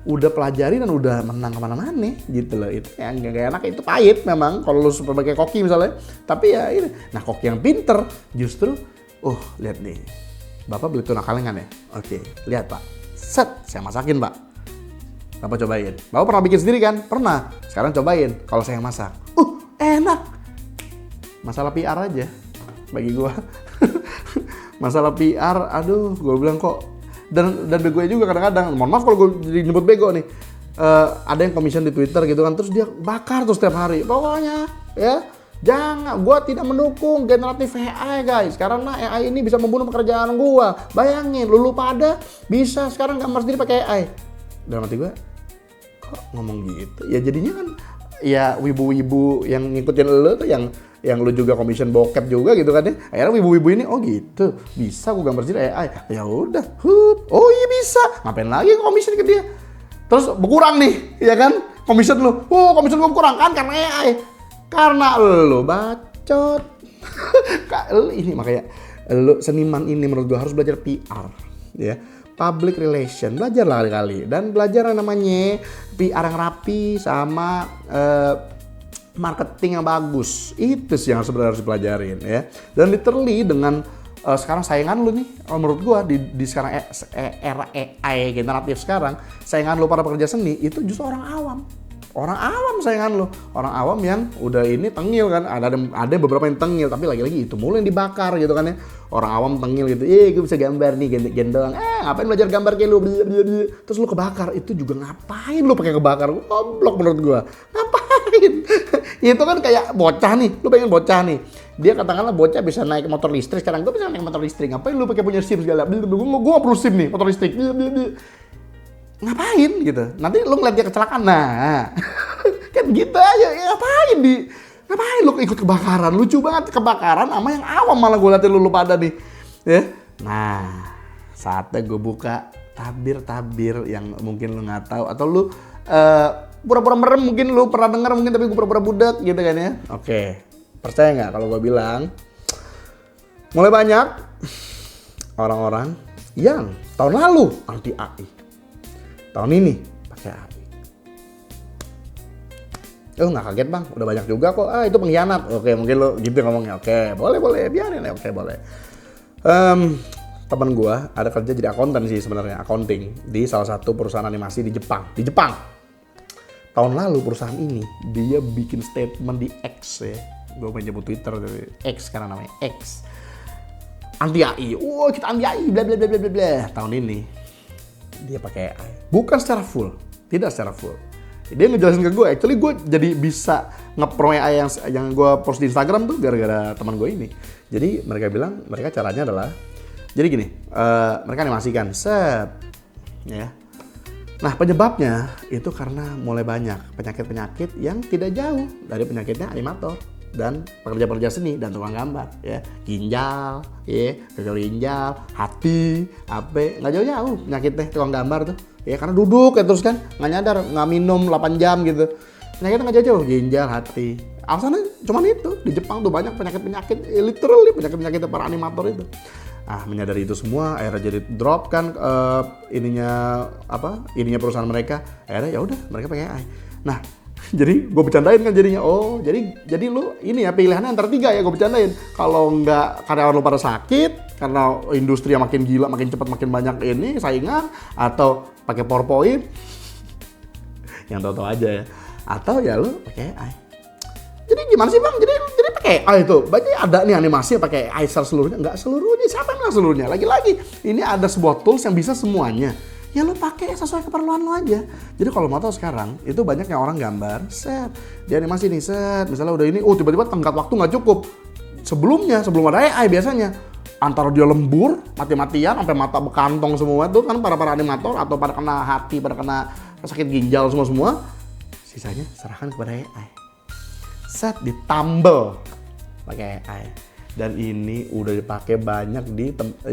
Speaker 1: udah pelajari dan udah menang kemana-mana gitu loh. Itu yang gak enak, itu pahit memang kalau lu sebagai koki misalnya. Tapi ya ini, nah koki yang pinter justru, lihat nih. Bapak beli tuna kalengan ya? Oke, lihat Pak. Set, saya masakin Pak. Bapak cobain. Bapak pernah bikin sendiri kan? Pernah. Sekarang cobain kalau saya yang masak. Enak. Masalah PR aja bagi gua. Masalah PR, aduh, gua bilang kok. Dan begonya juga kadang-kadang. Mohon maaf kalau gua jadi nyebut bego nih. Ada yang commission di Twitter gitu kan, terus dia bakar tuh setiap hari. Pokoknya ya, jangan, gue tidak mendukung generatif AI guys, karena AI ini bisa membunuh pekerjaan gue. Bayangin, lu pada bisa sekarang gambar sendiri pakai AI. Dalam hati gue, kok ngomong gitu? Ya jadinya kan, ya wibu-wibu yang ngikutin lu tuh, yang lu juga commission bokep juga gitu kan ya. Akhirnya wibu-wibu ini, gitu, bisa gue gambar sendiri AI. Ya udah, iya bisa. Ngapain lagi commission ke dia? Terus berkurang nih, ya kan? Commission lu, commission gue berkurang kan karena AI. Karena lo bacot. Ini makanya lo seniman ini menurut gue harus belajar PR ya. Public relation, belajarlah kali-kali. Dan belajar yang namanya PR yang rapi sama marketing yang bagus. Itu sih yang sebenarnya harus dipelajarin ya. Dan literally dengan sekarang saingan lu nih, menurut gua di sekarang era AI generatif sekarang, saingan lu para pekerja seni itu justru orang awam. Orang awam saingan lu, orang awam yang udah ini tengil kan, ada beberapa yang tengil, tapi lagi-lagi itu mulu yang dibakar gitu kan ya. Orang awam tengil gitu, gue bisa gambar nih, gendong, ngapain belajar gambar kayak lu, terus lu kebakar, itu juga ngapain lu pakai kebakar, goblok menurut gua, ngapain? Itu kan kayak bocah nih, lu pengen bocah nih, dia katakanlah bocah bisa naik motor listrik, sekarang gua bisa naik motor listrik, ngapain lu pakai punya SIM segala, gua perlu SIM nih, motor listrik, ngapain gitu, nanti lu ngeliat dia kecelakaan, nah kan gitu aja, ngapain lu ikut kebakaran, lucu banget kebakaran sama yang awam malah gue liatin lu pada nih ya. Nah saatnya gue buka tabir-tabir yang mungkin lu nggak tahu, atau lu pura-pura merem, mungkin lu pernah dengar mungkin tapi gue pura-pura budak gitu kan ya. Oke, percaya nggak kalau gue bilang mulai banyak orang-orang yang tahun lalu anti AI, tahun ini pakai AI. Nggak kaget bang, udah banyak juga kok. Itu pengkhianat. Oke, mungkin lo gitu ngomongnya. Oke, boleh, biarin ya. Oke, boleh. Temen gue ada kerja jadi akuntan sih sebenarnya, accounting di salah satu perusahaan animasi di Jepang. Tahun lalu perusahaan ini dia bikin statement di X ya. Gue main nyebut Twitter dari X karena namanya X. Anti AI. Kita anti AI. Bla bla bla bla bla. Tahun ini dia pakai AI. Bukan secara full, tidak secara full. Dia ngejelasin ke gue, actually gue jadi bisa nge-pro AI yang gue post di Instagram tuh gara-gara teman gue ini. Jadi mereka bilang, mereka caranya adalah, jadi gini, mereka animasikan, set, ya. Nah penyebabnya itu karena mulai banyak penyakit-penyakit yang tidak jauh dari penyakitnya animator dan pekerja-pekerja seni dan tukang gambar, ya. Ginjal, ya, gagal ginjal, hati, apa, nggak jauh-jauh penyakitnya tukang gambar tuh. Ya karena duduk ya terus kan, nggak nyadar, nggak minum 8 jam gitu. Penyakitnya nggak jauh-jauh, ginjal, hati. Alasannya cuma itu, di Jepang tuh banyak penyakit-penyakit, literally penyakit-penyakit para animator itu. Menyadari itu semua, akhirnya jadi drop kan ininya perusahaan mereka. Akhirnya ya udah mereka pakai AI. Nah, jadi gue bercandain kan jadinya, jadi lu ini ya pilihannya antara 3 ya, gue bercandain. Kalau nggak karyawan lu pada sakit, karena industri yang makin gila, makin cepat, makin banyak ini saingan, atau pakai PowerPoint, yang tahu-tahu aja ya, atau ya lu pakai AI. Jadi gimana sih bang? Jadi pakai AI itu, berarti ada nih animasi pakai AI seluruhnya? Nggak seluruhnya, siapa yang bilang seluruhnya? Lagi-lagi, ini ada sebuah tools yang bisa semuanya. Ya lo pakai sesuai keperluan lo aja. Jadi kalau mau tahu sekarang, itu banyak yang orang gambar, set, dia animasi nih, set, misalnya udah ini, tiba-tiba tenggat waktu nggak cukup. Sebelum ada AI biasanya, antara dia lembur, mati-matian, sampai mata bekantong semua tuh kan para animator, atau pada kena hati, pada kena sakit ginjal semua, sisanya serahkan kepada AI. Set, ditambel pakai AI. Dan ini udah dipakai banyak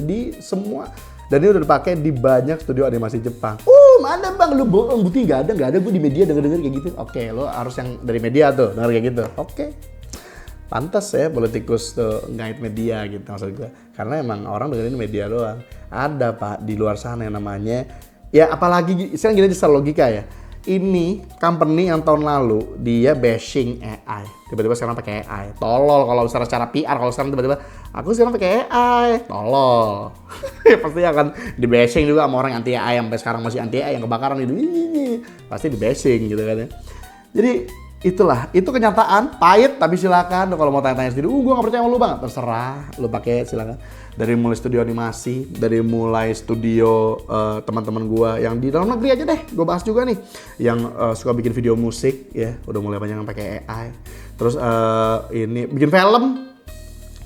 Speaker 1: di semua. Dan ini udah dipakai di banyak studio animasi Jepang. Mana bang, lu bohong, bukti nggak ada gue di media denger kayak gitu. Oke, lo harus yang dari media tuh denger kayak gitu. Oke. Pantas ya politikus tuh ngait media gitu maksud gue. Karena emang orang dengerin media doang. Ada pak di luar sana yang namanya, ya apalagi sekarang gini aja secara logika ya. Ini company yang tahun lalu dia bashing AI, tiba-tiba sekarang pakai AI, tolol. Kalau secara PR, kalau sekarang tiba-tiba aku sekarang pakai AI, tolol. Ya pasti akan di bashing juga sama orang anti AI, sampai sekarang masih anti AI yang kebakaran itu, pasti di bashing gitu kan ya. Jadi itulah, itu kenyataan, pahit tapi silakan. Kalau mau tanya-tanya sendiri, gue nggak percaya sama lu bang, terserah, lu pakai silakan. Dari mulai studio animasi, dari mulai studio teman-teman gue yang di dalam negeri aja deh, gue bahas juga nih, yang suka bikin video musik ya, udah mulai banyak yang pakai AI. Terus ini bikin film,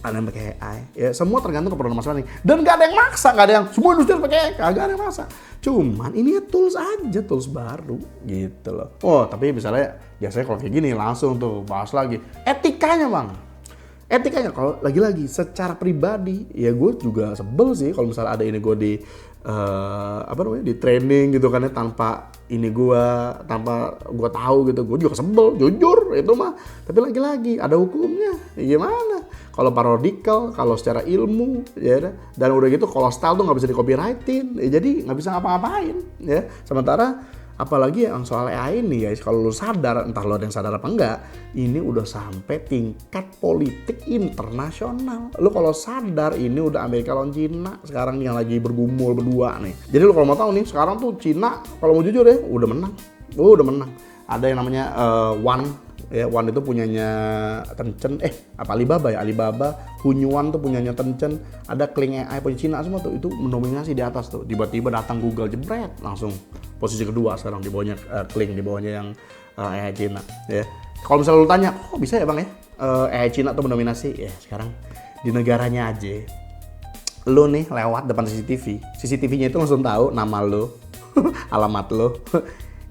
Speaker 1: ada yang pakai AI. Ya semua tergantung keperluan masing-masing. Dan nggak ada yang maksa, nggak ada yang semua industri pakai AI, nggak ada yang maksa. Cuman ini ya tools aja, tools baru gitu loh. Tapi misalnya biasanya kalau kayak gini langsung tuh bahas lagi etikanya bang. Etikanya kalau lagi-lagi secara pribadi ya gue juga sebel sih kalau misalnya ada ini gue di di training gitu kan ya, tanpa gue tahu gitu, gue juga sebel jujur itu mah. Tapi lagi-lagi ada hukumnya ya gimana kalau parodikal, kalau secara ilmu ya, dan udah gitu kalau style tuh nggak bisa di copyrightin ya, jadi nggak bisa ngapa-ngapain ya. Sementara Apalagi yang soal AI ini guys, kalau lu sadar, entah lu ada yang sadar apa enggak, ini udah sampai tingkat politik internasional. Lu kalau sadar ini udah Amerika lawan Cina sekarang yang lagi bergumul berdua nih. Jadi lu kalau mau tahu nih, sekarang tuh Cina kalau mau jujur ya udah menang. Udah menang. Ada yang namanya One, ya One itu punyanya Tencent, Alibaba ya, Alibaba, Hunyuan tuh punyanya Tencent, ada Kling AI punya Cina semua tuh, itu mendominasi di atas tuh. Tiba-tiba datang Google jebret, langsung posisi kedua sekarang di bawahnya Kling, di bawahnya yang AI Cina ya. Kalau misalnya lu tanya, kok bisa ya Bang ya AI Cina tuh mendominasi? Ya sekarang di negaranya aja. Lu nih lewat depan CCTV-nya itu langsung tahu nama lu, alamat lu.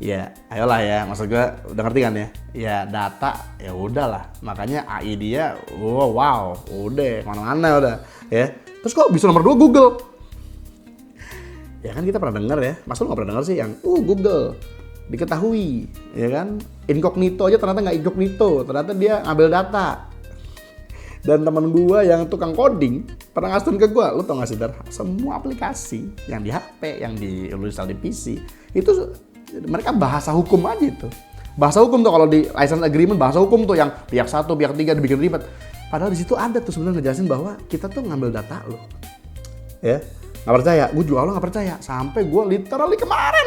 Speaker 1: Ya, ayolah ya, maksud gue udah ngerti kan ya? Ya data, ya udahlah. Makanya AI dia, wow, udah kemana-mana udah, ya. Terus kok bisa nomor 2 Google? Ya kan kita pernah dengar ya, Mas lu nggak pernah dengar sih yang, Google diketahui, ya kan? Incognito aja ternyata nggak incognito, ternyata dia ngambil data. Dan temen gue yang tukang coding pernah ngasih ke gue, lu tau gak sih Dar? Semua aplikasi yang di HP, yang lu install di PC, itu mereka bahasa hukum aja itu. Bahasa hukum tuh kalau di license agreement, bahasa hukum tuh yang pihak 1, pihak 3 dibikin ribet. Padahal di situ ada tuh sebenarnya ngejelasin bahwa kita tuh ngambil data lo. Ya, nggak percaya? Gue juga lo nggak percaya. Sampai gue literally kemarin,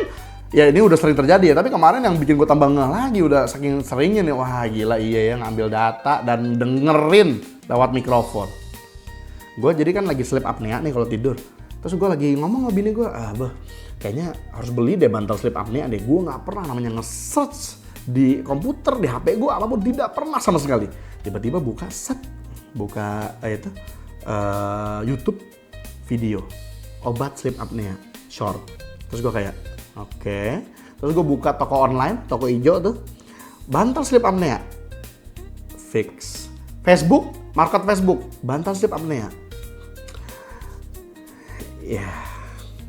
Speaker 1: ya ini udah sering terjadi ya, tapi kemarin yang bikin gue tambah ngeh lagi, udah saking seringnya nih, wah gila iya ya ngambil data dan dengerin lewat mikrofon. Gue jadi kan lagi sleep apnea nih kalau tidur. Terus gue lagi ngomong sama bini gue, kayaknya harus beli deh bantal sleep apnea deh. Gue nggak pernah namanya nge-search di komputer, di HP gue, apapun tidak pernah sama sekali. Tiba-tiba buka YouTube video obat sleep apnea short. Terus gue kayak, oke. Terus gue buka toko online, toko hijau tuh, bantal sleep apnea fix. Facebook, market Facebook, bantal sleep apnea. Ya,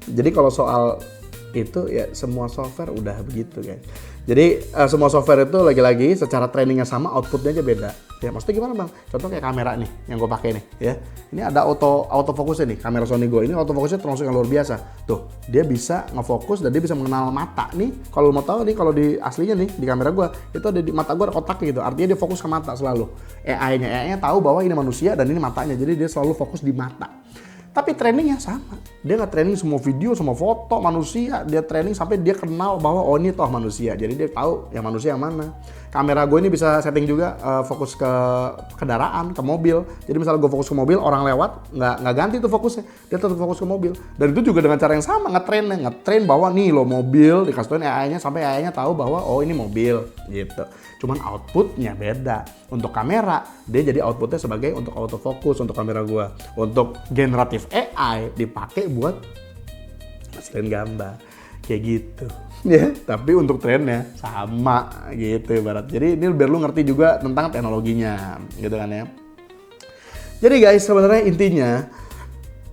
Speaker 1: jadi kalau soal itu ya semua software udah begitu guys. Jadi semua software itu lagi-lagi secara trainingnya sama, outputnya aja beda. Ya maksudnya gimana Bang? Contoh kayak kamera nih yang gue pakai nih ya. Ini ada autofokusnya nih, kamera Sony Go ini autofokusnya termasuk yang luar biasa. Tuh, dia bisa ngefokus dan dia bisa mengenal mata nih. Kalau mau tahu nih, kalau di aslinya nih di kamera gue itu ada di mata gue ada kotaknya gitu. Artinya dia fokus ke mata selalu. AI-nya tahu bahwa ini manusia dan ini matanya. Jadi dia selalu fokus di mata. Tapi trainingnya sama. Dia nggak training semua video, semua foto manusia. Dia training sampai dia kenal bahwa oh ini toh manusia. Jadi dia tahu yang manusia yang mana. Kamera gue ini bisa setting juga fokus ke kendaraan, ke mobil. Jadi misalnya gue fokus ke mobil, orang lewat nggak ganti tuh fokusnya. Dia tetap fokus ke mobil. Dan itu juga dengan cara yang sama ngetrain bahwa nih lo mobil, dikasih AI-nya sampai AI-nya tahu bahwa oh ini mobil gitu. Cuman outputnya beda. Untuk kamera dia jadi outputnya sebagai untuk autofocus untuk kamera gue. Untuk generatif AI dipakai buat hasilin gambar kayak gitu ya. Tapi untuk trennya sama gitu ibarat. Jadi ini biar lu ngerti juga tentang teknologinya gitu kan ya. Jadi guys sebenarnya intinya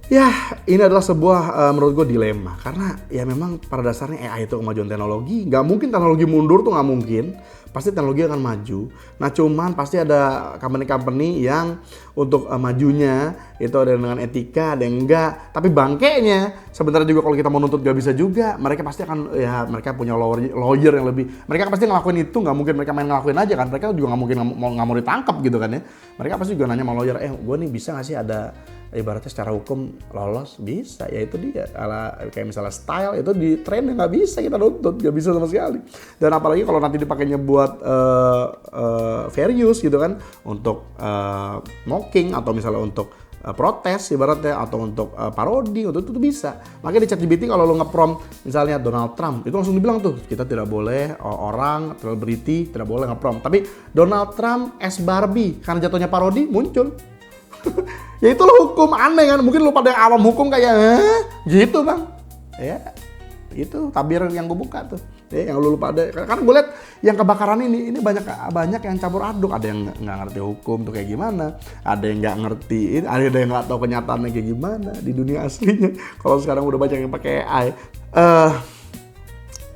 Speaker 1: ya ini adalah sebuah menurut gue dilema. Karena ya memang pada dasarnya AI itu kemajuan teknologi. Nggak mungkin teknologi mundur tuh nggak mungkin. Pasti teknologi akan maju. Nah cuman pasti ada company-company yang untuk majunya itu ada dengan etika, ada yang enggak. Tapi bangkainya sebenarnya juga kalau kita mau nuntut gak bisa juga. Mereka pasti akan ya mereka punya lawyer yang lebih. Mereka pasti ngelakuin itu, nggak mungkin mereka main ngelakuin aja kan. Mereka juga nggak mungkin nggak mau ditangkap gitu kan ya. Mereka pasti juga nanya sama lawyer, gue nih bisa nggak sih ada ibaratnya secara hukum lolos? Bisa, ya itu dia kayak misalnya style itu di trend nggak bisa kita nuntut, nggak bisa sama sekali. Dan apalagi kalau nanti dipakainya buat fair use gitu kan, untuk mocking atau misalnya untuk protes ibaratnya atau untuk parodi, untuk itu bisa. Makanya di ChatGPT kalau lo nge-prompt misalnya Donald Trump, itu langsung dibilang tuh kita tidak boleh orang selebriti tidak boleh nge-prompt. Tapi Donald Trump as Barbie karena jatuhnya parodi muncul. Ya itu lo hukum aneh kan, mungkin lo pada yang awam hukum kayak gitu Bang ya. Itu tabir yang gue buka tuh ya, yang lu pada karena gue lihat yang kebakaran ini banyak yang campur aduk. Ada yang nggak ngerti hukum tuh kayak gimana, ada yang nggak ngerti, ada yang nggak tahu kenyataannya kayak gimana di dunia aslinya. Kalau sekarang udah banyak yang pakai AI.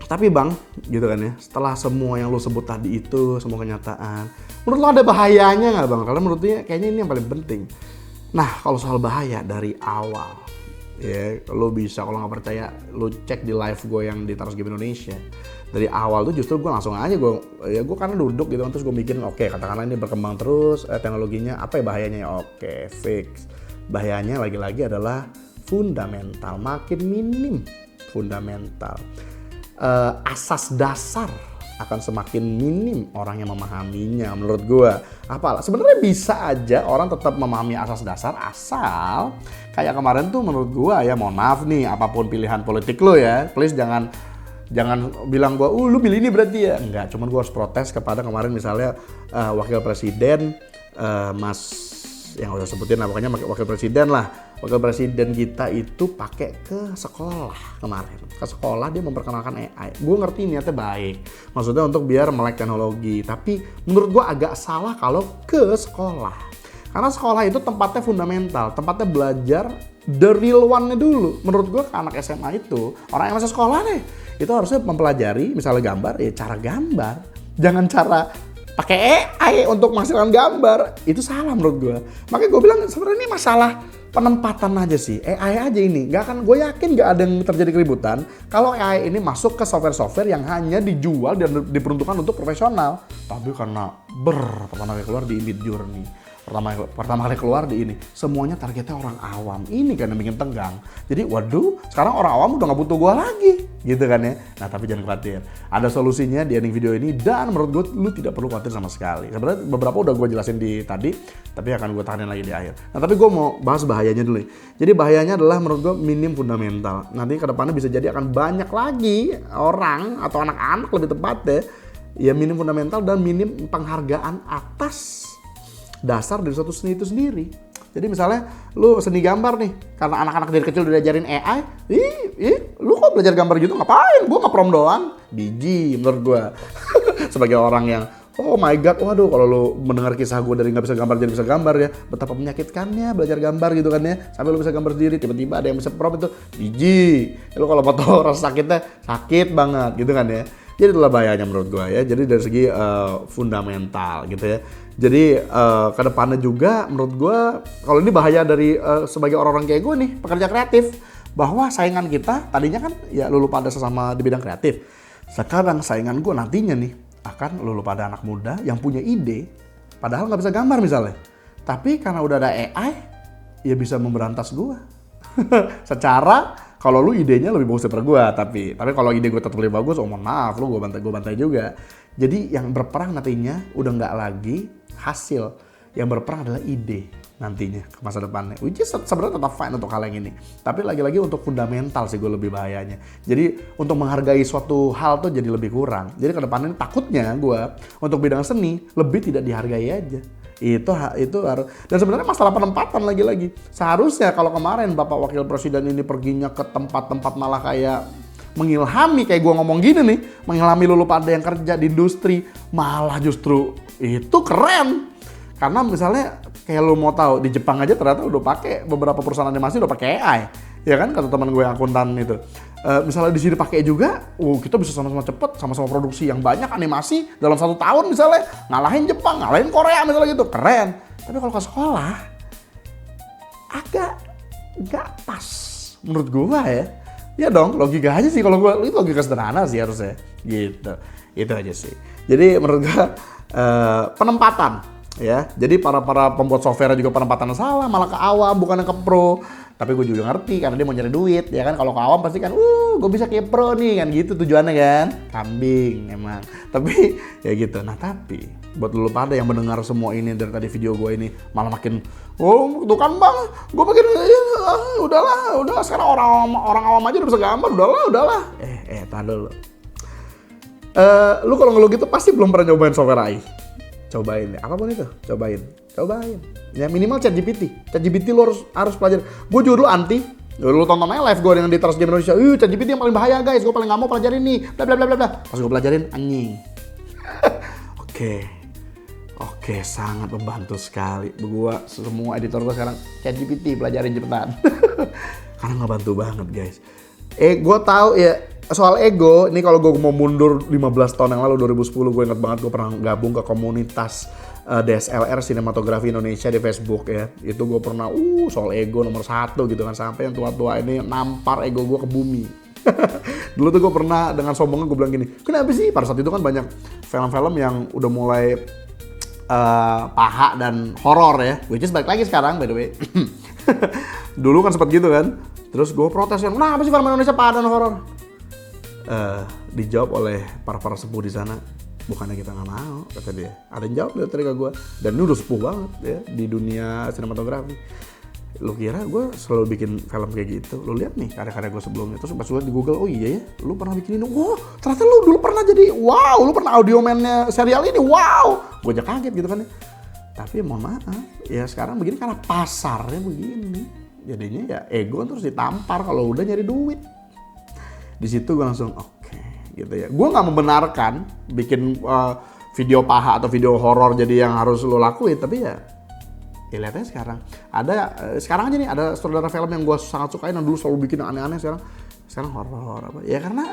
Speaker 1: Tapi Bang, gitu kan ya, setelah semua yang lo sebut tadi itu, semua kenyataan, menurut lo ada bahayanya nggak Bang? Karena menurutnya kayaknya ini yang paling penting. Nah, kalau soal bahaya dari awal, ya lo bisa kalau nggak percaya, lo cek di live gue yang di Taros Game Indonesia. dari awal tuh justru gue langsung aja gue karena duduk gitu terus gue mikirin oke, katakanlah ini berkembang terus teknologinya apa ya bahayanya ya, oke, fix. Bahayanya lagi-lagi adalah fundamental, makin minim fundamental. Asas dasar akan semakin minim orang yang memahaminya menurut gue. Apalah, sebenarnya bisa aja orang tetap memahami asas dasar asal kayak kemarin tuh menurut gue ya, mohon maaf nih apapun pilihan politik lo ya, please jangan bilang gue, lu pilih ini berarti ya. Enggak, cuman gue harus protes kepada kemarin misalnya wakil presiden Mas yang udah sebutin lah, pokoknya wakil presiden kita itu pakai ke sekolah kemarin. Ke sekolah dia memperkenalkan AI. Gue ngerti niatnya baik, maksudnya untuk biar melek teknologi. Tapi menurut gue agak salah kalau ke sekolah. Karena sekolah itu tempatnya fundamental, tempatnya belajar the real one-nya dulu. Menurut gue anak SMA itu, orang yang masih sekolah nih, itu harusnya mempelajari misalnya gambar, ya cara gambar. Jangan cara pakai AI untuk menghasilkan gambar, itu salah menurut gue. Makanya gue bilang sebenarnya ini masalah penempatan aja sih, AI aja ini. Gue yakin gak ada yang terjadi keributan kalau AI ini masuk ke software-software yang hanya dijual dan diperuntukkan untuk profesional. Tapi karena pertama kali keluar di Midjourney, pertama kali keluar di ini, semuanya targetnya orang awam. Ini kan yang bikin tegang. Jadi waduh, sekarang orang awam udah gak butuh gue lagi, gitu kan ya. Nah tapi jangan khawatir, ada solusinya di ending video ini dan menurut gue lu tidak perlu khawatir sama sekali. Sebenarnya beberapa udah gue jelasin di tadi, tapi akan gue tekanin lagi di akhir. Nah tapi gue mau bahas bahayanya dulu nih. Jadi bahayanya adalah menurut gue minim fundamental. Nanti kedepannya bisa jadi akan banyak lagi orang atau anak-anak lebih tepatnya ya minim fundamental dan minim penghargaan atas dasar dari suatu seni itu sendiri. Jadi misalnya lu seni gambar nih, karena anak-anak dari kecil udah diajarin AI, lu kok belajar gambar gitu ngapain? Gua nge-prom doang. Biji menurut gua. Sebagai orang yang oh my god, waduh kalau lu mendengar kisah gue dari nggak bisa gambar jadi bisa gambar ya, betapa menyakitkannya belajar gambar gitu kan ya, sampai lu bisa gambar sendiri, tiba-tiba ada yang bisa prom itu biji. Lu kalau mau tahu rasa sakitnya, sakit banget gitu kan ya. Jadi itulah bahayanya menurut gue ya. Jadi dari segi fundamental gitu ya. Jadi ke depannya juga menurut gue kalau ini bahaya dari sebagai orang-orang kayak gue nih, pekerja kreatif, bahwa saingan kita tadinya kan ya lu pada sesama di bidang kreatif. Sekarang saingan gue nantinya nih akan lu pada anak muda yang punya ide, padahal nggak bisa gambar misalnya. Tapi karena udah ada AI, ya bisa memberantas gue. Secara kalau lu idenya lebih bagus daripada gue, tapi kalau ide gue tetap lebih bagus, oh mohon maaf, lu gue bantai juga. Jadi yang berperang nantinya udah nggak lagi hasil, yang berperang adalah ide nantinya ke masa depannya. Which is sebenarnya tetap fine untuk hal yang ini, tapi lagi-lagi untuk fundamental sih gue lebih bahayanya. Jadi untuk menghargai suatu hal tuh jadi lebih kurang. Jadi ke depannya takutnya gue untuk bidang seni lebih tidak dihargai aja. Itu harus, dan sebenarnya masalah penempatan lagi-lagi. Seharusnya kalau kemarin Bapak Wakil Presiden ini perginya ke tempat-tempat malah kayak mengilhami, kayak gue ngomong gini nih, mengilhami lu pada yang kerja di industri, malah justru itu keren. Karena misalnya kayak lu mau tahu di Jepang aja ternyata udah pakai beberapa perusahaan animasi udah pakai AI. Ya kan kata teman gue yang akuntan itu. Misalnya di sini pakai juga, kita bisa sama-sama cepet, sama-sama produksi yang banyak animasi dalam 1 tahun misalnya, ngalahin Jepang, ngalahin Korea misalnya gitu, keren. Tapi kalau ke sekolah, agak nggak pas menurut gue ya. Ya dong, logika aja sih kalau gue, itu logika sederhana sih harusnya, gitu. Itu aja sih. Jadi menurut gue penempatan, ya. Jadi para pembuat software juga penempatan salah, malah ke awam bukan ke pro. Tapi gue juga ngerti karena dia mau nyari duit, ya kan. Kalau ke awam pasti kan, gue bisa kayak pro nih kan, gitu tujuannya kan. Kambing emang. Tapi ya gitu. Nah tapi buat lu pada yang mendengar semua ini dari tadi video gue ini malah makin, tuh kan bang, gue makin udahlah sekarang orang awam aja udah bisa gambar, udahlah. Tahan dulu. Lu kalau ngeluh gitu pasti belum pernah nyobain software AI. Cobain deh, apapun itu, cobain. Ya minimal ChatGPT lu harus pelajari. Gue juga dulu anti. Lu tonton aja live gue dengan di Trans Game Indonesia. ChatGPT yang paling bahaya guys, gue paling gak mau pelajarin nih. Bla bla bla bla. Pas gue pelajarin anjing. Oke, sangat membantu sekali. Gue semua editor gue sekarang ChatGPT pelajarin cepetan. Karena ngebantu banget guys. Gue tahu ya soal ego. Ini kalau gue mau mundur 15 tahun yang lalu 2010 gue ingat banget gue pernah gabung ke komunitas DSLR Sinematografi Indonesia di Facebook ya. Itu gue pernah soal ego nomor 1 gitu kan, sampai yang tua-tua ini nampar ego gue ke bumi. Dulu tuh gue pernah dengan sombongnya gue bilang gini, kenapa sih? Pada saat itu kan banyak film-film yang udah mulai paha dan horor ya, which is balik lagi sekarang by the way. Dulu kan sempat gitu kan, terus gue protes kan, kenapa sih film Indonesia paha dan horor? Dijawab oleh para sepuh di sana, bukannya kita nggak mau, kata dia. Ada yang jawab dari gue, dan ini udah sepuh banget ya di dunia sinematografi. Lu kira gue selalu bikin film kayak gitu? Lu lihat nih karya-karya gue sebelumnya, terus pas lu lihat di Google, oh iya ya, lu pernah bikin ini, wow, ternyata lu dulu pernah jadi, wow, lu pernah audio man-nya serial ini, wow, gue aja kaget gitu kan ya. Tapi mohon maaf, ya sekarang begini karena pasarnya begini, jadinya ya ego terus ditampar kalau udah nyari duit. Di situ gue langsung oke, gitu ya. Gue nggak membenarkan bikin video paha atau video horor jadi yang harus lo lakuin, tapi ya lihatnya sekarang sekarang aja nih ada saudara film yang gue sangat sukain yang dulu selalu bikin aneh-aneh, sekarang horor apa ya, karena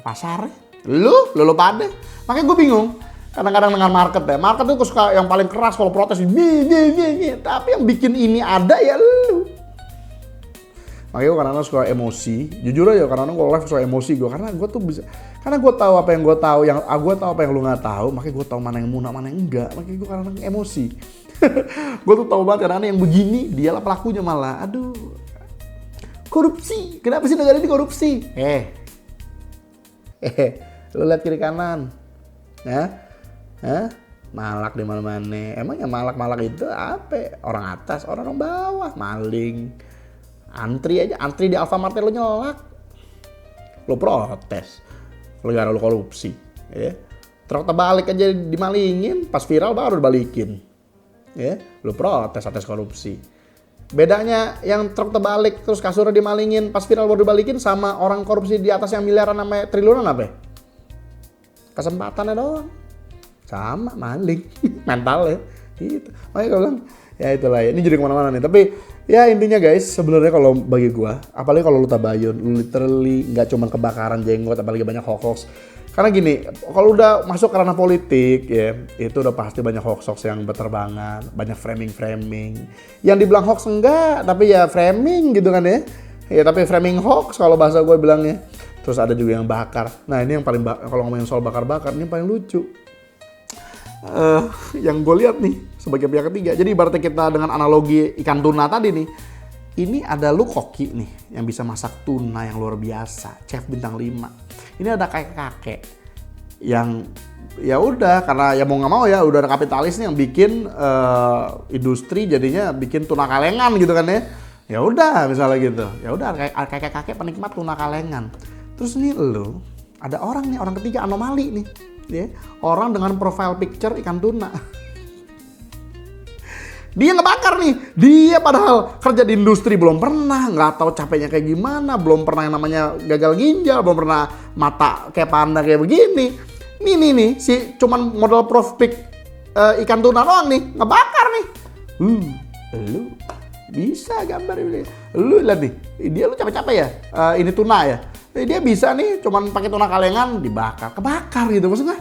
Speaker 1: pasarnya lu pada. Makanya gue bingung kadang-kadang dengan market tuh suka yang paling keras kalau protes tapi yang bikin ini ada ya lu. Makanya gue kadang-kadang suka emosi, jujur aja kadang-kadang gue live suka emosi gue, karena gue tuh bisa, karena gue tahu apa yang gue tahu, gue tahu apa yang lu nggak tahu, makanya gue tahu mana yang muna mana yang enggak, makanya gue kadang-kadang emosi. Gue tuh tahu banget karena yang begini dialah pelakunya malah. Aduh, korupsi, kenapa sih negara ini korupsi? Lu lihat kiri kanan, malak di mana-mana. Emang yang malak-malak itu apa? Orang atas, orang bawah, maling. Antri di Alfamart lu nyelak, lu protes, lu gara lu korupsi, ya. Truk terbalik aja dimalingin, pas viral baru dibalikin. Ya, lu protes atas korupsi. Bedanya yang truk terbalik terus kasurnya dimalingin pas viral baru dibalikin sama orang korupsi di atas yang miliaran sampai triliunan apa ya? Kesempatannya doang. Sama, maling. Mental ya. Gitu. Makanya gue bilang, ya itulah ya. Ini jadi kemana-mana nih. Tapi ya intinya guys, sebenarnya kalau bagi gue, apalagi kalau lu tabayun, lu literally nggak cuma kebakaran jenggot, apalagi banyak hoax. Karena gini, kalau udah masuk ke ranah politik ya, itu udah pasti banyak hoax yang berterbangan, banyak framing. Yang dibilang hoax enggak, tapi ya framing gitu kan ya. Ya tapi framing hoax kalau bahasa gue bilangnya. Terus ada juga yang bakar. Nah ini yang paling, kalau ngomongin soal bakar-bakar, ini yang paling lucu. Yang gue lihat nih sebagai pihak ketiga. Jadi ibaratnya kita dengan analogi ikan tuna tadi nih. Ini ada lu koki nih yang bisa masak tuna yang luar biasa, chef bintang 5. Ini ada kakek-kakek yang ya udah karena ya mau nggak mau ya udah ada kapitalis nih yang bikin industri jadinya bikin tuna kalengan gitu kan ya. Ya udah misalnya gitu. Ya udah kakek-kakek penikmat tuna kalengan. Terus nih lu ada orang ketiga anomali nih. Ya, orang dengan profile picture ikan tuna. Dia ngebakar nih, dia padahal kerja di industri belum pernah, nggak tahu capeknya kayak gimana, belum pernah yang namanya gagal ginjal, belum pernah mata kayak panda kayak begini. Nih, si cuman modal profil ikan tuna doang nih, ngebakar nih. Lu bisa gambar ini. Lu lihat nih, dia lu capek-capek ya, ini tuna ya. Dia bisa nih, cuman pakai tuna kalengan kebakar gitu maksudnya.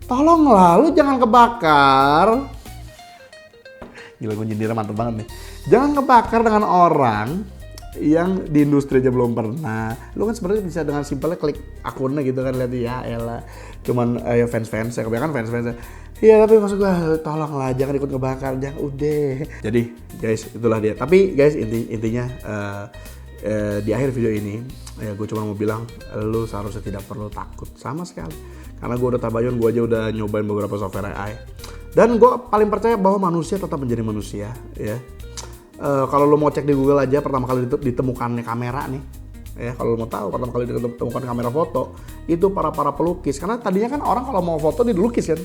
Speaker 1: Tolonglah, lu jangan kebakar. Gila gue nyindir mantep banget nih. Jangan kebakar dengan orang yang di industri aja belum pernah. Lu kan sebenarnya bisa dengan simpelnya klik akunnya gitu kan, lihat ya elah. Cuman ya fans-fans ya, kebanyakan fans-fans. Iya tapi maksud gue tolonglah jangan ikut ngebakar, jangan udah. Jadi guys itulah dia. Tapi guys intinya di akhir video ini ya gue cuma mau bilang lu seharusnya tidak perlu takut sama sekali. Karena gue udah tabayun, gue aja udah nyobain beberapa software AI. Dan gue paling percaya bahwa manusia tetap menjadi manusia ya. Kalau lo mau cek di Google aja pertama kali ditemukannya kamera nih. Ya kalau lo mau tahu pertama kali ditemukan kamera foto itu para pelukis. Karena tadinya kan orang kalau mau foto dia dilukis kan.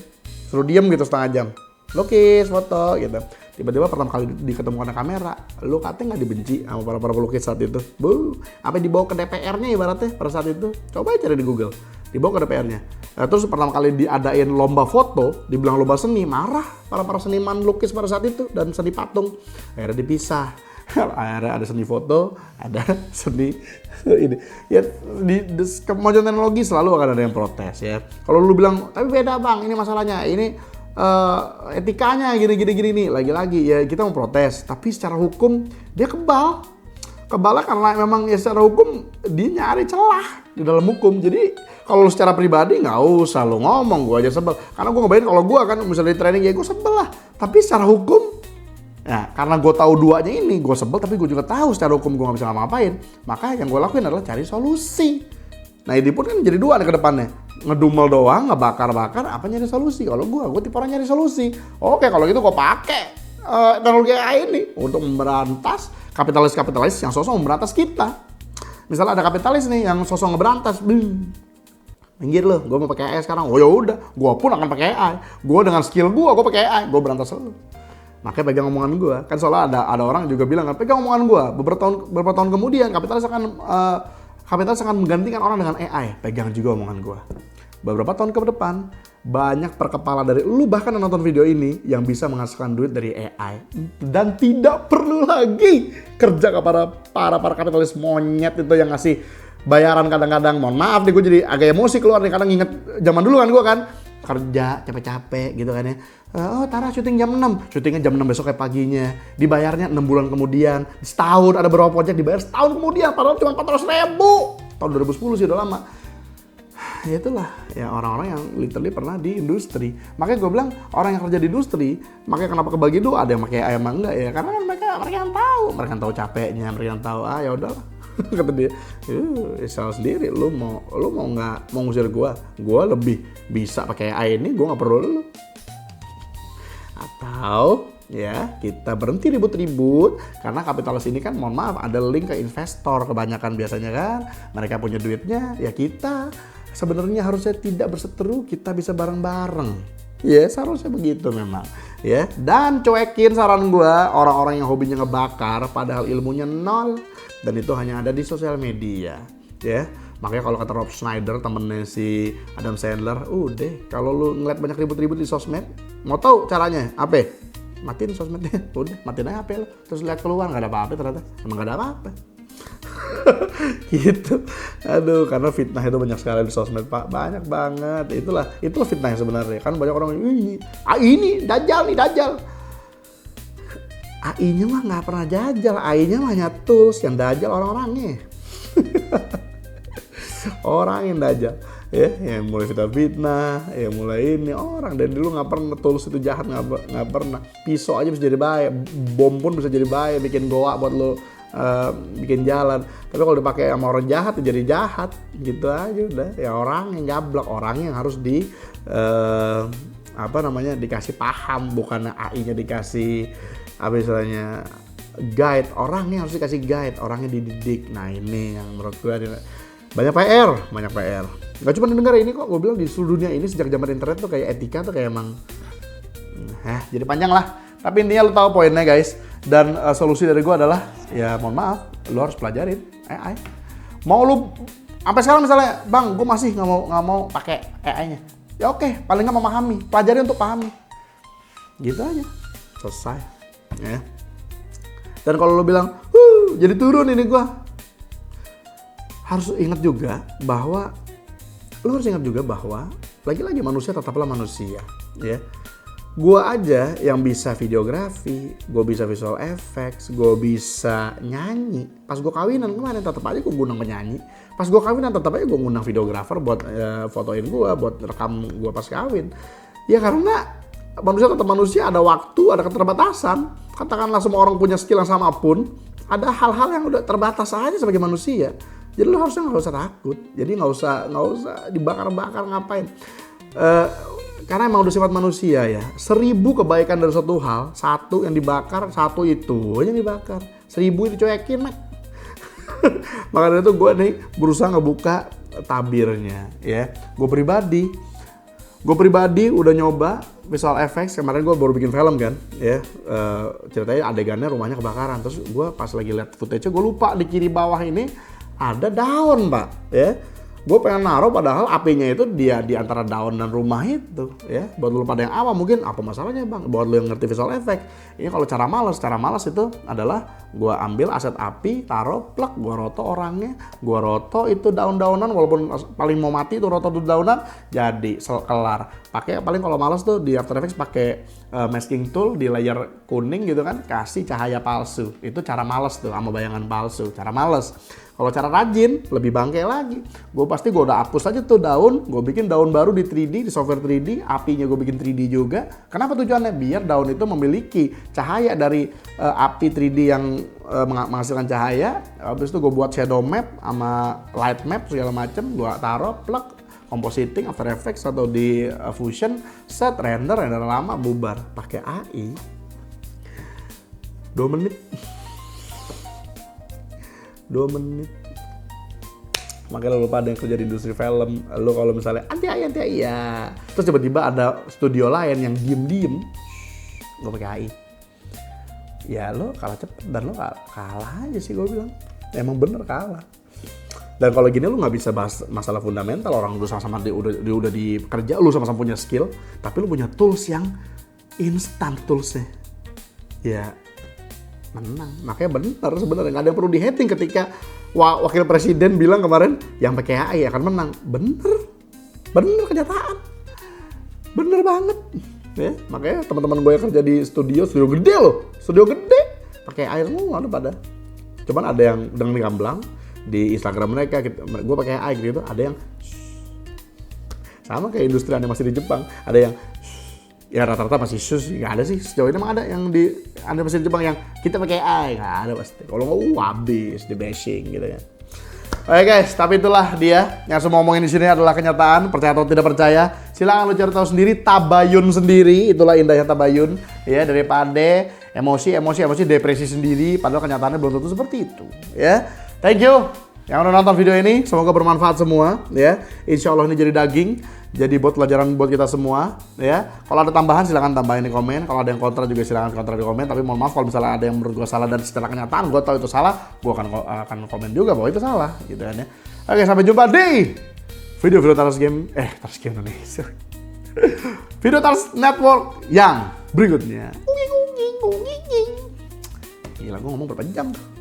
Speaker 1: Suruh diem gitu setengah jam. Lukis, foto gitu. Tiba-tiba pertama kali diketemukan kamera, lo katanya nggak dibenci sama para pelukis saat itu. Apa dibawa ke DPR-nya ibaratnya pada saat itu. Coba cari di Google. Dibawa ke DPR-nya. Terus pertama kali diadain lomba foto, dibilang lomba seni, marah para seniman lukis pada saat itu dan seni patung. Akhirnya dipisah. Akhirnya ada seni foto, ada seni ini. Ya di kemajuan teknologi selalu akan ada yang protes ya. Kalau lu bilang, tapi beda bang, ini masalahnya, ini etikanya gini nih. Lagi-lagi ya kita mau protes, tapi secara hukum dia kebal Kebal karena memang ya secara hukum dia nyari celah di dalam hukum. Jadi kalau lu secara pribadi nggak usah lu ngomong, gue aja sebel. Karena gue ngebayangin kalau gue kan misalnya di training ya gue sebel lah. Tapi secara hukum, ya karena gue tahu duanya ini, gue sebel tapi gue juga tahu secara hukum gue nggak bisa ngapa-ngapain. Maka yang gue lakuin adalah cari solusi. Nah ini pun kan jadi dua nih ke depannya. Ngedumel doang, ngebakar-bakar, apa nyari solusi? Kalau gue tipe orang nyari solusi. Oke kalau gitu gue pakai teknologi AI ini untuk memberantas kapitalis-kapitalis yang sosok memberantas kita. Misalnya ada kapitalis nih yang sosok ngeberantas, minggir lo, gue mau pakai AI sekarang. Oh ya udah, gue pun akan pakai AI. Gue dengan skill gue pakai AI, gue berantas lo. Makanya pegang omongan gue. Kan soalnya ada orang juga bilang kan, pegang omongan gue. Beberapa tahun kemudian kapitalis akan menggantikan orang dengan AI. Pegang juga omongan gue. Beberapa tahun ke depan, banyak perkepala dari lu bahkan yang nonton video ini yang bisa menghasilkan duit dari AI. Dan tidak perlu lagi kerja kepada para kapitalis monyet itu yang ngasih bayaran kadang-kadang. Mohon maaf nih gue jadi agak emosi keluar nih, kadang inget zaman dulu kan gue kan kerja capek-capek gitu kan ya. Oh Tara syuting jam 6, syutingnya jam 6 besok kayak paginya. Dibayarnya 6 bulan kemudian, setahun ada beberapa project dibayar setahun kemudian, padahal cuma 400.000. Tahun 2010 sih udah lama. Ya itulah ya orang-orang yang literally pernah di industri. Makanya gue bilang orang yang kerja di industri, makanya kenapa kebagi dua, ada yang pakai AI emang enggak ya, karena kan mereka yang tahu capeknya, mereka yang tahu ya udahlah. Kata dia, salah sendiri, lu mau nggak mau ngusir gue lebih bisa pakai AI ini, gue nggak perlu lu. Atau ya kita berhenti ribut-ribut karena kapitalis ini kan mohon maaf ada link ke investor kebanyakan biasanya kan, mereka punya duitnya, ya kita sebenarnya harusnya tidak berseteru, kita bisa bareng-bareng. Ya, seharusnya begitu memang. Ya, dan cuekin saran gue orang-orang yang hobinya ngebakar padahal ilmunya nol dan itu hanya ada di sosial media. Ya, makanya kalau kata Rob Schneider temennya si Adam Sandler, udah kalau lu ngeliat banyak ribut-ribut di sosmed, mau tahu caranya apa? Matiin sosmednya, udah matiin aja HP lu. Terus lihat keluar nggak ada apa-apa ternyata, emang nggak ada apa-apa. Gitu. Aduh, karena fitnah itu banyak sekali di sosmed, Pak. Banyak banget. Itulah fitnah sebenarnya. Kan banyak orang ini dajjal nih, dajjal. AI-nya mah nggak pernah dajjal. AI-nya mah hanya tools, yang dajjal orang-orangnya. Orang yang dajjal. Ya, yang mulai fitnah, yang mulai ini orang dari dulu nggak pernah tools itu jahat, nggak pernah. Pisau aja bisa jadi bahaya, bom pun bisa jadi bahaya, bikin goa buat lo bikin jalan. Tapi kalau dipakai sama orang jahat ya jadi jahat gitu aja udah. Ya orang yang gablok, orang yang harus dikasih paham, bukan AI-nya dikasih istilahnya guide. Orangnya harus dikasih guide, orangnya dididik. Nah ini yang menurut gue banyak PR. Gak cuma di negara ini kok, gue bilang di seluruh dunia ini sejak zaman internet tuh kayak etika tuh kayak emang jadi panjang lah. Tapi intinya lu tahu poinnya guys. Dan solusi dari gue adalah ya mohon maaf, lu harus pelajarin AI. Mau lu sampai sekarang misalnya, bang, gue masih nggak mau pakai AI-nya. Ya oke, paling nggak memahami, pelajari untuk pahami. Gitu aja, selesai. Ya. Dan kalau lu bilang, jadi turun ini gue, harus ingat juga bahwa lagi-lagi manusia tetaplah manusia, ya. Gue aja yang bisa videografi, gue bisa visual effects, gue bisa nyanyi. Pas gue kawinan kemarin tetap aja gue ngundang penyanyi. Pas gue kawinan tetap aja gue ngundang videografer buat fotoin gue, buat rekam gue pas kawin. Ya karena manusia tetap manusia, ada waktu, ada keterbatasan. Katakanlah semua orang punya skill yang sama pun, ada hal-hal yang udah terbatas aja sebagai manusia. Jadi lo harusnya nggak usah takut. Jadi nggak usah dibakar-bakar ngapain. Karena emang udah sifat manusia ya. 1000 kebaikan dari suatu hal, 1 yang dibakar, 1 itu yang dibakar. 1000 dicuekin, Mak. Makanya itu gue nih berusaha ngebuka tabirnya ya. Gue pribadi udah nyoba visual effects. Kemarin gue baru bikin film kan ya. Ceritanya adegannya rumahnya kebakaran. Terus gue pas lagi lihat footage-nya, gue lupa di kiri bawah ini ada daun, Pak, ya. Gue pengen naruh padahal apinya itu dia di antara daun dan rumah itu ya. Buat lu pada yang awam mungkin apa masalahnya bang? Buat lu yang ngerti visual effect, ini kalau cara malas itu adalah gue ambil aset api, taruh, plek, gue roto orangnya, gue roto itu daun-daunan walaupun paling mau mati itu roto daunan jadi kelar. Pakai paling kalau malas tuh di After Effects pakai masking tool di layer kuning gitu kan, kasih cahaya palsu. Itu cara malas tuh sama bayangan palsu, cara malas. Kalau cara rajin, lebih bangke lagi. Gue udah hapus aja tuh daun, gue bikin daun baru di 3D, di software 3D, apinya gue bikin 3D juga. Kenapa tujuannya? Biar daun itu memiliki cahaya dari api 3D yang menghasilkan cahaya. Habis itu gue buat shadow map sama light map segala macem, gue taruh, plug, compositing, After Effects atau di Fusion, set, render lama, bubar. Pakai AI, 2 menit. 2 menit. Makanya lo pada yang kerja di industri film, lo kalau misalnya anti AI ya, terus tiba-tiba ada studio lain yang diem gue pakai AI, ya lo kalah cepet dan lo kalah aja sih gue bilang. Emang bener kalah. Dan kalau gini lo nggak bisa bahas masalah fundamental, orang udah sama-sama udah di kerja, lo sama-sama punya skill, tapi lo punya tools yang instant toolsnya, ya menang. Makanya bener sebenarnya nggak ada yang perlu di-hating ketika wakil presiden bilang kemarin yang pakai AI akan menang. Bener kenyataan, bener banget ya. Makanya teman-teman gue yang kerja di studio gede loh, studio gede pakai AI semua ada pada. Cuman ada yang dengan gamblang di Instagram mereka, gue pakai AI gitu, ada yang sama kayak industri animasi di Jepang, ada yang ya rata-rata masih sus, nggak ada sih sejauh ini. Emang ada yang di animasi di Jepang yang kita pakai AI? Nggak ada pasti. Kalau nggak habis di bashing gitu ya. Oke guys, tapi itulah dia yang semua ngomongin di sini adalah kenyataan, percaya atau tidak percaya. Silakan lu cari tahu sendiri, tabayun sendiri. Itulah indahnya tabayun ya, daripada emosi depresi sendiri padahal kenyataannya belum tentu seperti itu ya. Thank you yang udah nonton video ini, semoga bermanfaat semua ya. Insya Allah ini jadi daging, jadi buat pelajaran buat kita semua ya. Kalau ada tambahan silakan tambahin di komen, kalau ada yang kontra juga silakan kontra di komen. Tapi mohon maaf kalau misalnya ada yang menurut gue salah dan secara kenyataan gue tahu itu salah, gue akan komen juga bahwa itu salah gitu kan ya. Oke, sampai jumpa di video-video Tars Game Indonesia. Video Tars Network yang berikutnya. Gila, gue ngomong berapa jam tuh.